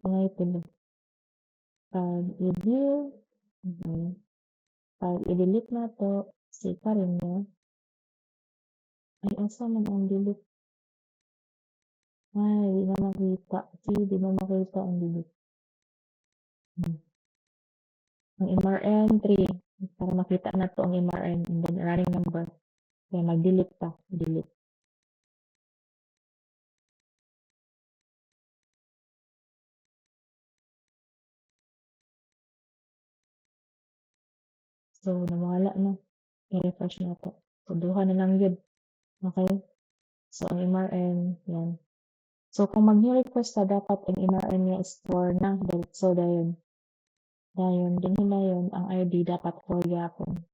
Ngay pili. Pag i-view, pag i-delete na to, save pa rin niya. Ay, asa man ang delete? Ay, di na makita. See, di na makita ang delete. Ang MRN 3, para makita na to ang MRN and then running number. Kaya mag-delete pa, delete. So, nawala na. I-refresh na to. So, duha na lang yun. Okay? So, ang MRN, yan. So, kung mag-new request na, dapat ang MRN niya is 4 na. So, dayon. Din na yun, ang ID dapat 4 yapon.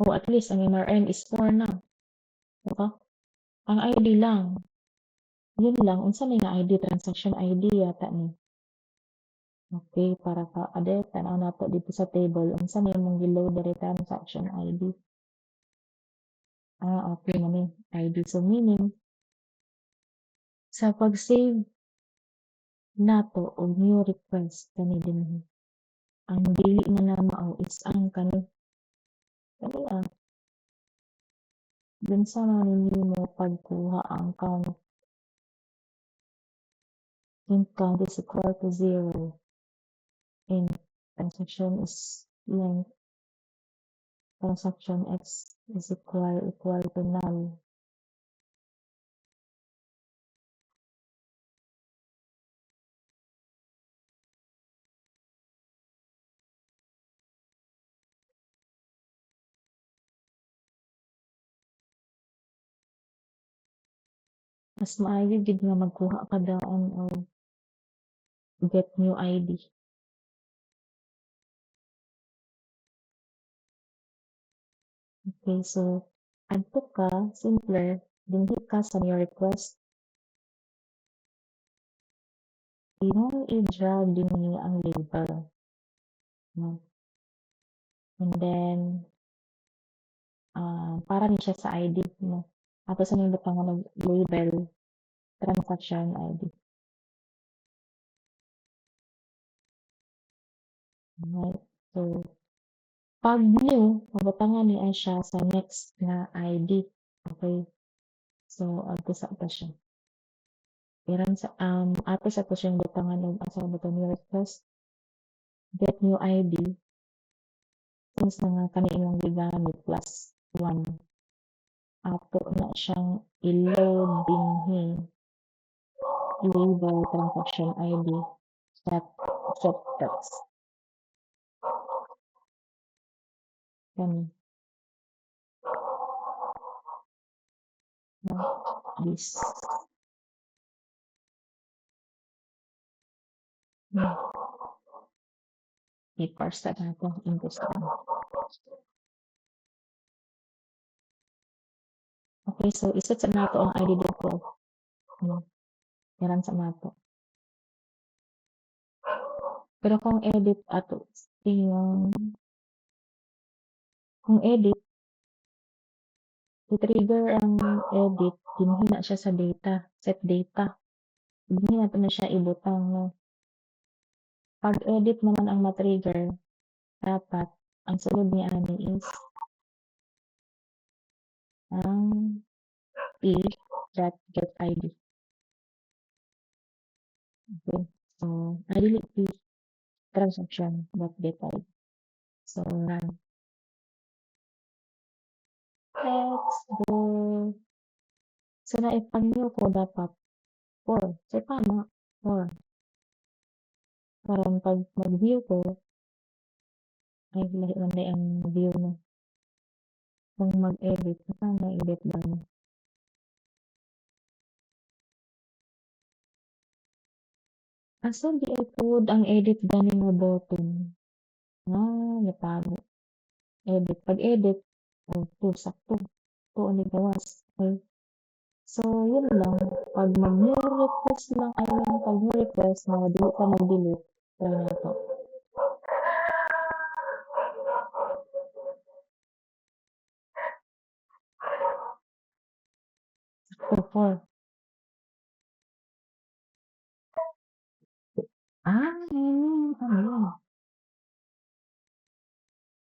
O at least ang MRN is 4 na. Diba? Ang ID lang. Yun lang. Unsa may nga ID? Transaction ID yata ni. Okay, para ka tanaw na to dito sa table. Unsa may mong giload diri transaction ID. Okay na may ID. So meaning, sa pag-save nato og new request kani din. Ang dili na namao is ang kani dun sa ninyo mo pagkuha ang count in count is equal to 0 and transaction is length transaction x is equal to null. Mas maayo gid nga magkuha ka daon og get new ID. Okay, so adto ka, simpler, dinhi ka sa new request. Imong i-drag dinhi ang label. No? And then, para ni siya sa ID. No? Tapos ano yung butang ng label, transaction ID. Right? So, pag new, mabutangan niya siya sa next na ID. Okay? So, adto sa ata siya. Iran sa, ato sa to siyang butangan og asa ba to new request, get new ID, since na nga kani imong gigamit plus 1. Ato na siyang i-load dinhi label transaction ID that text. Kani. No? This. I-parse na nato into string. Okay, so iset sa nato ang ID dito. Iran sa nato. Pero kung edit ato, kung edit, i-trigger ang edit, dinhi na siya sa data, set data. Dinhi na to na siya ibutang. No? Pag edit naman ang ma-trigger, dapat ang sunod niya ani is ang p.getID. Okay. So, delete p transaction.getID. So, run. Let's go. So, naipag-new ko dapat 4. So, tama. 4. Parang pag mag-view ko, ay, lahi man ang view no. Kung mag-edit, paano edit ba mo? Asa di ay pod ang edit gani nga button? Natago. Edit. Pag-edit, sakto. Tuon ni gawas. Okay. So, yun lang. Pag mag-new request lang, pag new request, dili ka mag-delete. Try na ito. Sakto, 4. Ano?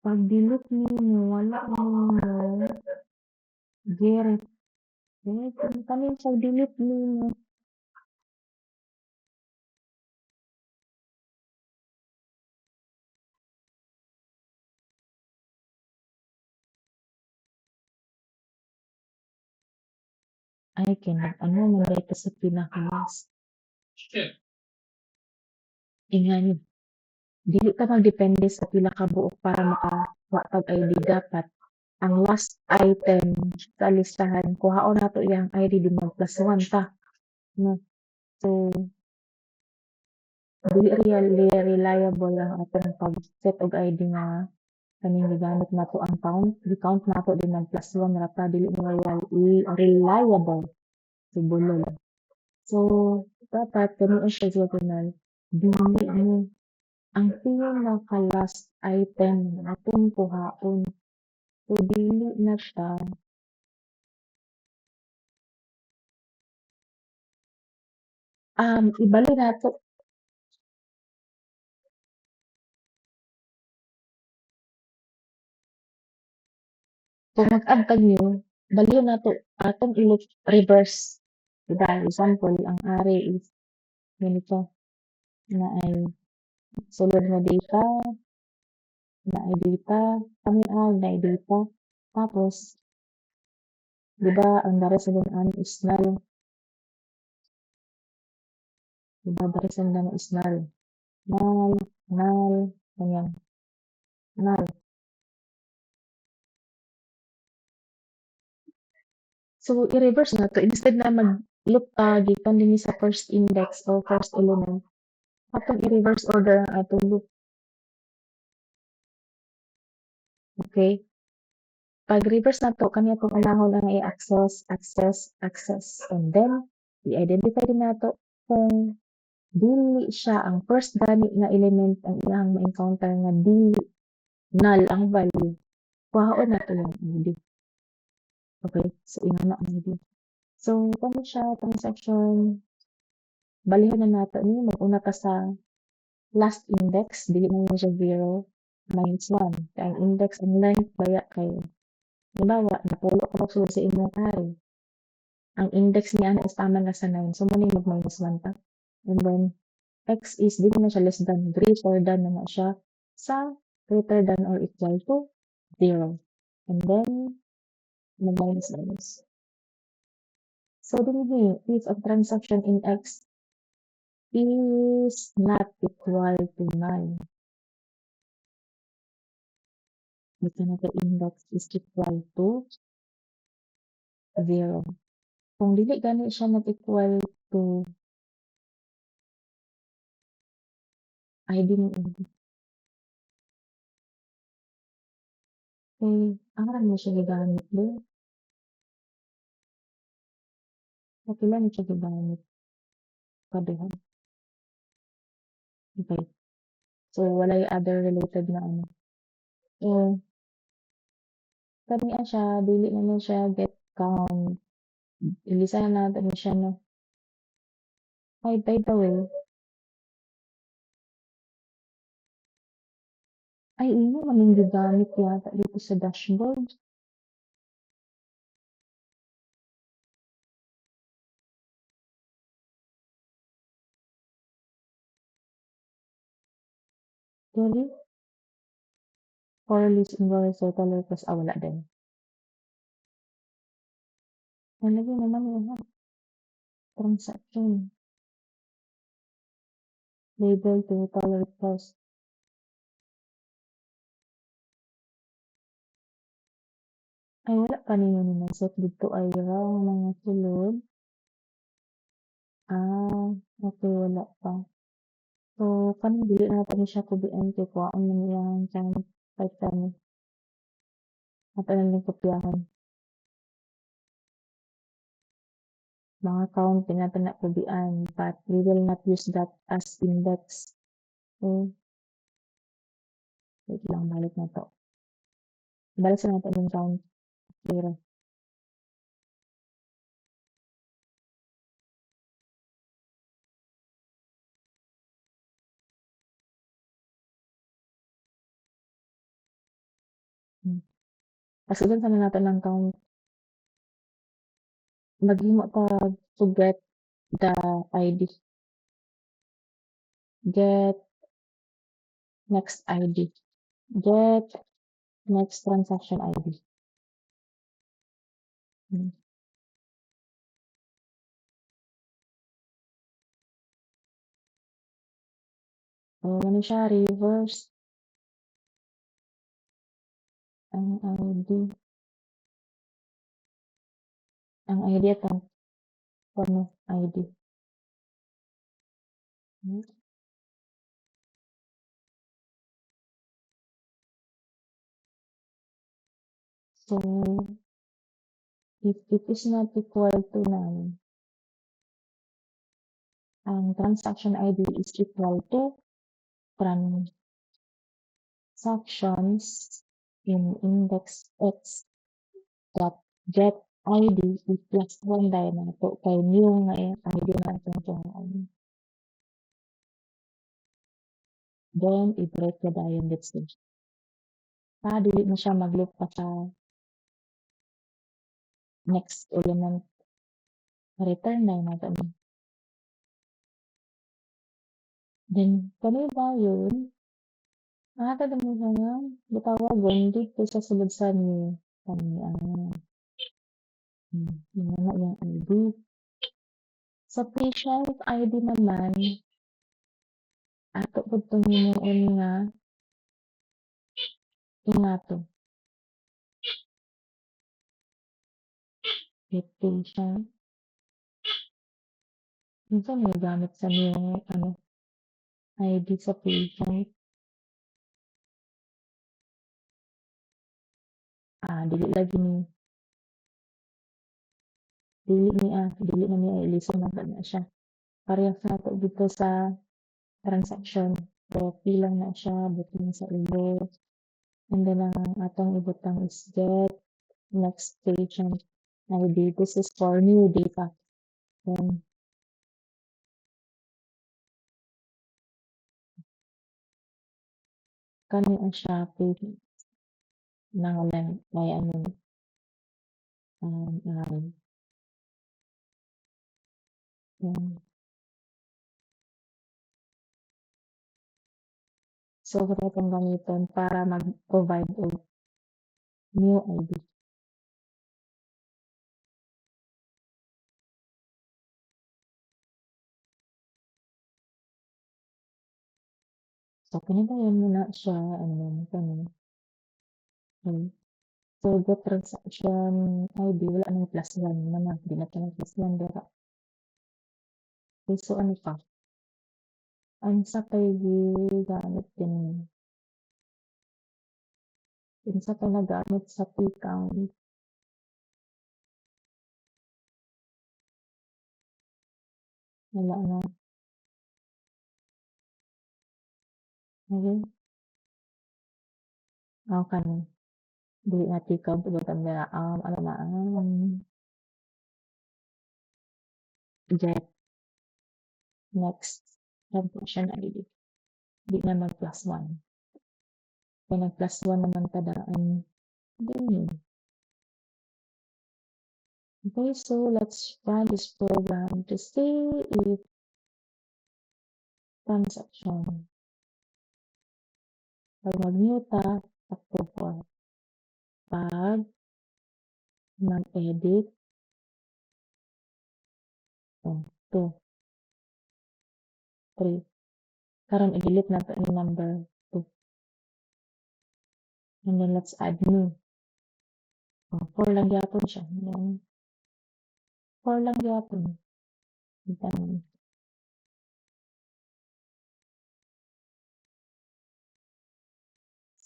Pag delete ninyo, wala ninyo. Gerrit. Kami pag delete ninyo. Ay, ano mo dito sa pinakalas. Ingan, dili ka magdepende sa pila ka buok para makawa pag ID dapat. Ang last item sa listahan, kuhaon nato iyang ID di mag plus 1 ta. No? So, dili reliable ang atong pag-set og ID nga kaning gigamit nato ang count. Di-count nato din ng plus 1 ra pa dili mo reliable. So, bulol. So, dapat kani siya journal. Dili mo ang pinaka last item atong kuhaon. So, dili na siya ibali nato kung mag-add ka new, baliw nato atong reverse. Diba? Example, ang ari is ganito, naay sulod nga data, naay data, kami naay data. Tapos, di ba, ang darasalan is null. Di ba, darasalan is null. Null, null, ganyan, null. So, i-reverse na to. Instead na mag-look gikan din sa first index o first element, atong i-reverse order ang atong loop. Okay? Pag reverse na to, kanya itong alahon ang i-access, access, access. And then, i-identify din nato kung dili siya ang first gani nga element ang iyang ma-encounter nga dili null ang value. Kuhaon na to yung ID. Okay? So, ingana ang ID. So, kung siya transaction, balihan na nato ni mag-una ka sa last index, dili mo siya 0, -1. Kaya ang index, ang length, baya kayo. Halimbawa, napulo ko sulod sa imong ari. Ang index niya is tama na sa 9. So, muna mag-1 pa. And then, x is, di na siya less than, greater than na siya sa greater than or equal to 0. And then, mag-minus. So, din if a transaction in x is not equal to 9, dito na the index is equal to 0. Kung dili gani siya nag-equal to ID mo ID. Ang mo siya gigamit do. Kapila ni siya gigamit. Kaduhan. Okay. So, walay other related na ano. Kani siya, dili naman siya get count. Ilisa na natin siya no. Ay, by the way, ay, iyo man gigamit yata dito sa dashboard. Dili, for list invoice total request, wala din. Nalagay naman yun, transaction. Label total request. Ay, wala pa ninyo set dito ay raw mga sulod. Okay, wala pa. So, kanang dili natin siya kubian kay kuhaan man yang chance pagtan ato lang yung kopyahan. Mga count natin na kubian, but we will not use that as index. So, wait lang, balik na to. Balik sa natin yung count. Zero. Pasudan sa natin ng count. Maghimo ta to get the ID. Get next ID. Get next transaction ID. So, ano siya, reverse ang ID. Ang ID ito. Ano ID? So, if it is not equal to 9, ang transaction ID is equal to transactions in index x dot get ID is plus 1 dahil na ito kay new nga ID na itong ID. Then, i-break na dahil let's see. Dili na siya mag-loop pa sa next element. Return na natin. Then kani dayon matag mo siya nga gitawagon dito sa sulod sa ni kani yun nga yang ID. Sa patient ID naman ato pud 'tong himuon nga ingatan with patient. Minsan ginagamit sa yung ano ID sa patient. Dili lagi ni dili na niya i-listen na na siya. Parehas nato dito sa transaction. Copy lang na siya, butang sa ulo. And then ang atong ibutang is get next patient ID. This is for new data. Then kani ang siya patient nang may ano yan. So kaya itong gamiton para mag-provide og new ID. So pinadayon mo na siya kani. So get transaction ID wala nang +1 naman, di na to ng +1 dira. Okay, so ano pa? Unsa kay gigamit din unsa kay nagamit sa P-count? Wala na. Okay. Kani dili na T-count ibutang dira ano na get next transaction ID. Di na mag +1. Kung nag +1 naman ta daan dinhi. Okay, so let's run this program to see if transaction. Pag mag-new ta, takbo 4. Pag mag-edit, 2, 3. Karon i-delete na to ni number 2. And then let's add new. 4 lang gyapon siya. Then 4 lang gyapon. Then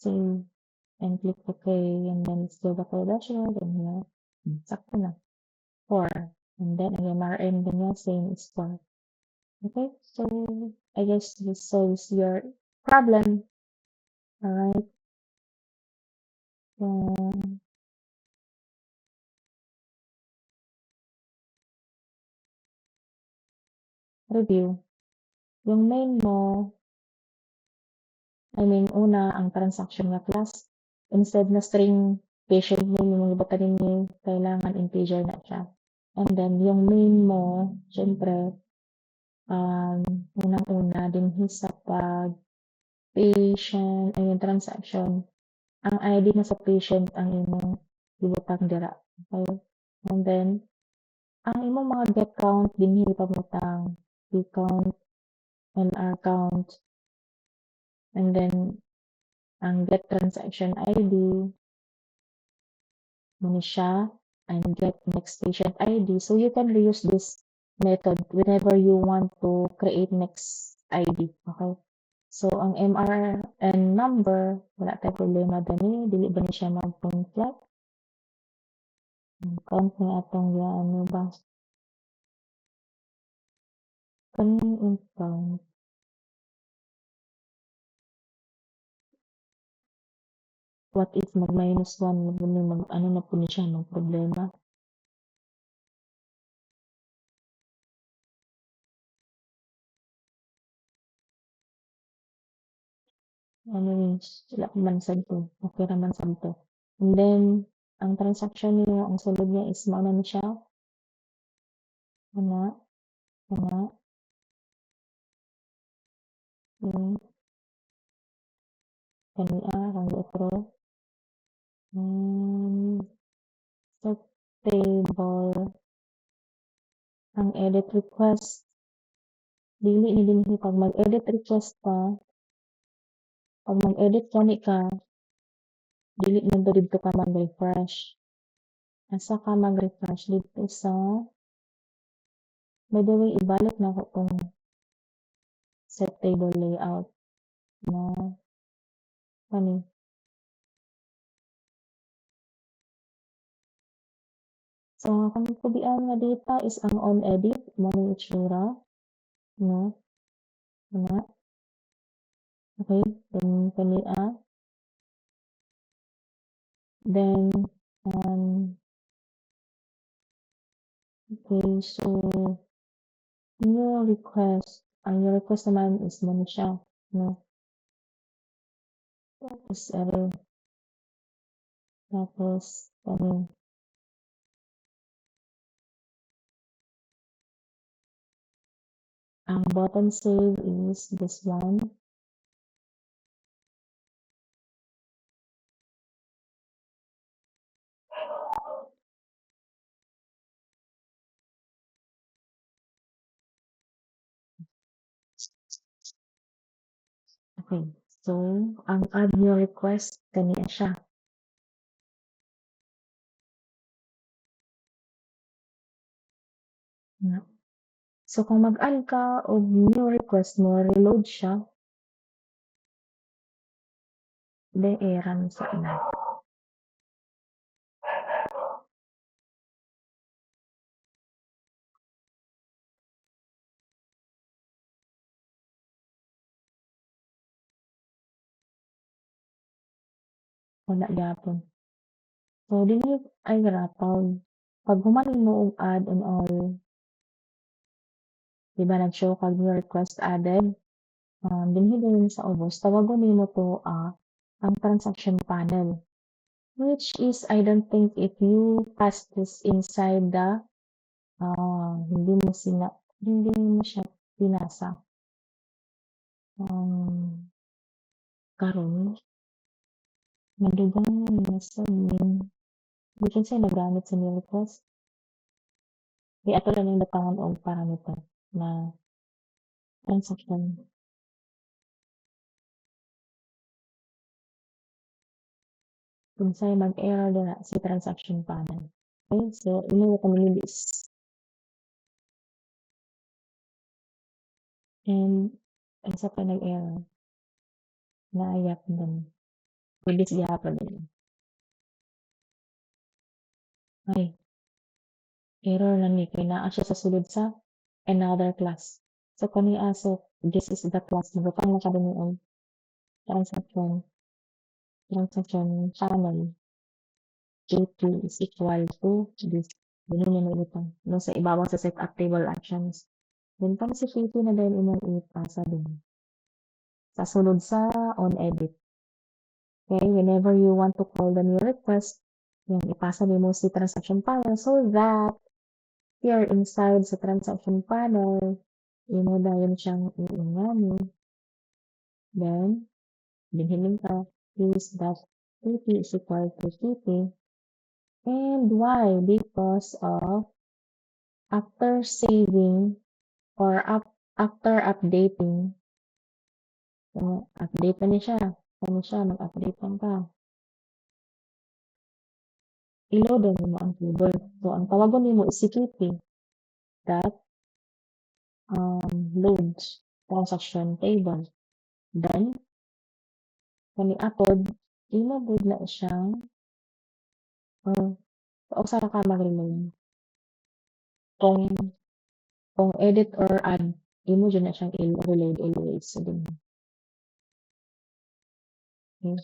save and click OK. And then let's go back to the dashboard. And here, sakto na. 4. And then ang MRM din niya, same is 4. Okay, so I guess this solves your problem. Alright. Review. Yung main mo, I mean, una, ang transaction nga class, instead na string patient name yung ibutanin ni kailangan integer na siya. And then, yung main mo, syempre, unang-una, din sa pag patient, ay yung transaction, ang ID na sa patient ang imong ibutang dira. Okay? And then, ang imong mga get count, dinhi pamutang D count, LR count, and then, ang get transaction ID, muna siya, and get next patient ID. So you can reuse this method whenever you want to create next ID. Okay? So ang MRN number, wala tayo problema dani, dili ba ni siya mag-conflict? Ang count ni atong ano ba? Kaning count. What if mag-1, ano na po ni siya, mag problema? Anyways, wala man sad to. Okay raman sad to. And then, ang transaction niyo, ang sulod niya is mauna na siya. Ana, ana. Hmm, kani otro, hmm, sa table, ang edit request, dili ni dinhi 'pag mag-edit request ka, 'pag mag-edit gani ka, dili man to didto ka mag-refresh. Asa ka mag-refresh dito sa by the way ibalik nako 'tong set table layout na kani. So ang akong nakubi-an nga data is ang on edit mao ni itsura, 'no, ana, okey, then kani, then, okey so new request, ang new request naman is mo ni siya, 'no, tapos error, tapos kani, ang button save is this one. Okay, so ang add new request kaniya siya, na. So kung mag-add ka og new request mo reload siya, then i-run sa na. Wala gyapon. So dinhi ay ratawd, 'pag human mo og add on all, 'di ba nag-show kag new request added, dinhi din sa ubos tawagon nimo 'to, ang transaction panel. Which is I don't think if you pass this inside the, hindi mo siya pinasa, karon nadugang nasa main, di kinsa nagamit sa new request. Di ato lang yung dapangan og parameter na transaction. Unsay mag-error dira sa transaction panel. Okay, so imo ko nilis and unsa pa nag-error, naayap din. Release gihapon din. Ay, error na ni kay naa siya sa sulod sa another class. So kani so this is the class nagapang na kami og transaction panel Q2 is equal to this. Ganun yung nailitan. No, sa ibabaw sa setup table actions. Then pang si Q2 na dahil imong ipasa din. Sa sulod sa on edit. Okay, whenever you want to call the new request, yan, ipasa nimo si transaction panel so that here inside sa transaction panel, imo dayon siyang iingani. Then, binhiling ka, use that TP is equal to TP. And why? Because of after saving or after updating, update na ni siya. Ano siya, mag-update lang ka. I-load mo ang table. So, ang tawagon nimo is security that loads transaction table. Then, kani upload, imo good na siyang usa ra ka mag-reload. Kung edit or add, imo dyan na siyang i-reload always. So, din. Okay.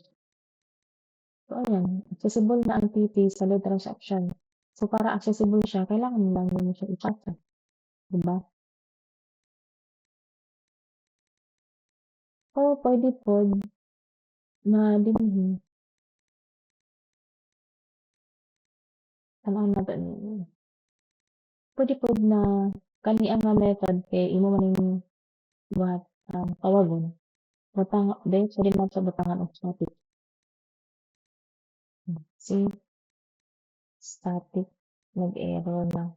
So, ayan, accessible na ang TP sa load transaction. So, para accessible siya, kailangan mo lang nimo siya ipasa. Diba? O, pwede pod na dinhi. Ano na ba ni? Pwede pod na kani ang nga method kay imo maning buhat tawagon. Dahil sa rin sa batangan og static. See, static, nag-error na.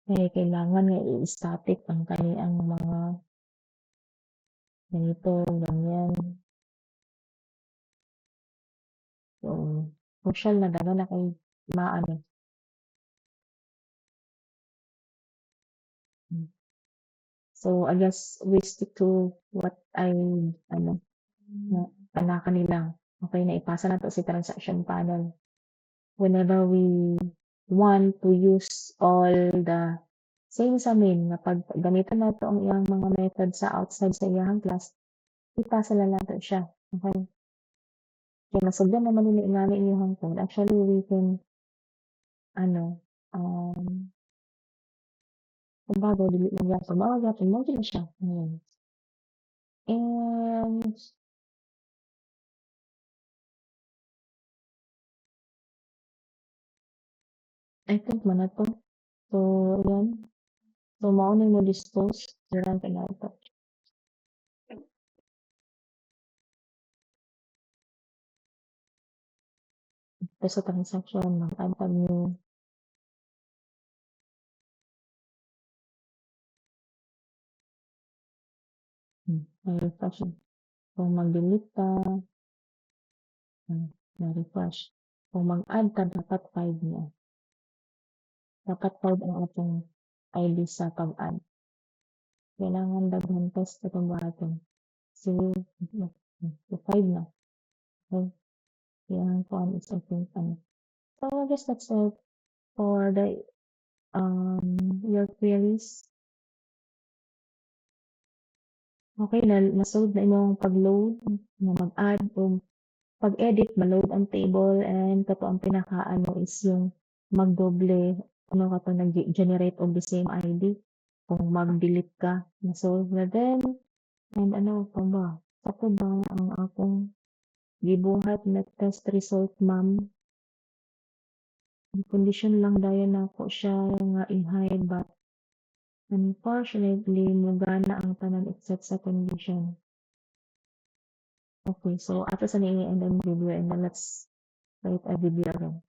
Kaya kailangan nga i-static ang kaniang mga ganito, ganyan. So, crucial na gano'n na kay maano. So, I guess we stick to what I, ano, na panakan nila. Okay, naipasa na to si transaction panel. Whenever we want to use all the same sa main, nga pag gamitan na to ang iyang mga method sa outside sa iyang class, ipasa na lang to siya. Okay? Kaya nasugdan naman nila ingani inyong code. Actually, we can, ano, kumbaga, dili lang gyapon, mao gyapon, mao gyud na siya. Ayan. And I think man na to. So, ayan. So, mao na mo dispose. Diyan ka na ito. Ito sa transaction, mag-add pa new. Na-refresh. Kung mag-delete ka, na-refresh. Kung mag-add ka, dapat 5 niya. Dapat 5 ang atong ID sa pag-add. Kailangan daghan test itong bahaton. So, 5 na. Okay. Kailangan ko ano is I think ano. So, I guess that's it for the your queries. Okay, na-solve na imong pag-load, na mag-add o pag-edit, ma-load ang table, and kato ang pinaka-ano is yung magdoble, ano ka to, nag-generate of the same ID. Kung mag-delete ka, na-solve na din. And ano pa ba? Ako ba ang akong gibuhat na test result, ma'am? Condition lang dayon nako siya nga i-hide, but unfortunately, mugana ang tanan except sa condition. Okay, so after sa ni end ang video, and then let's write a video again.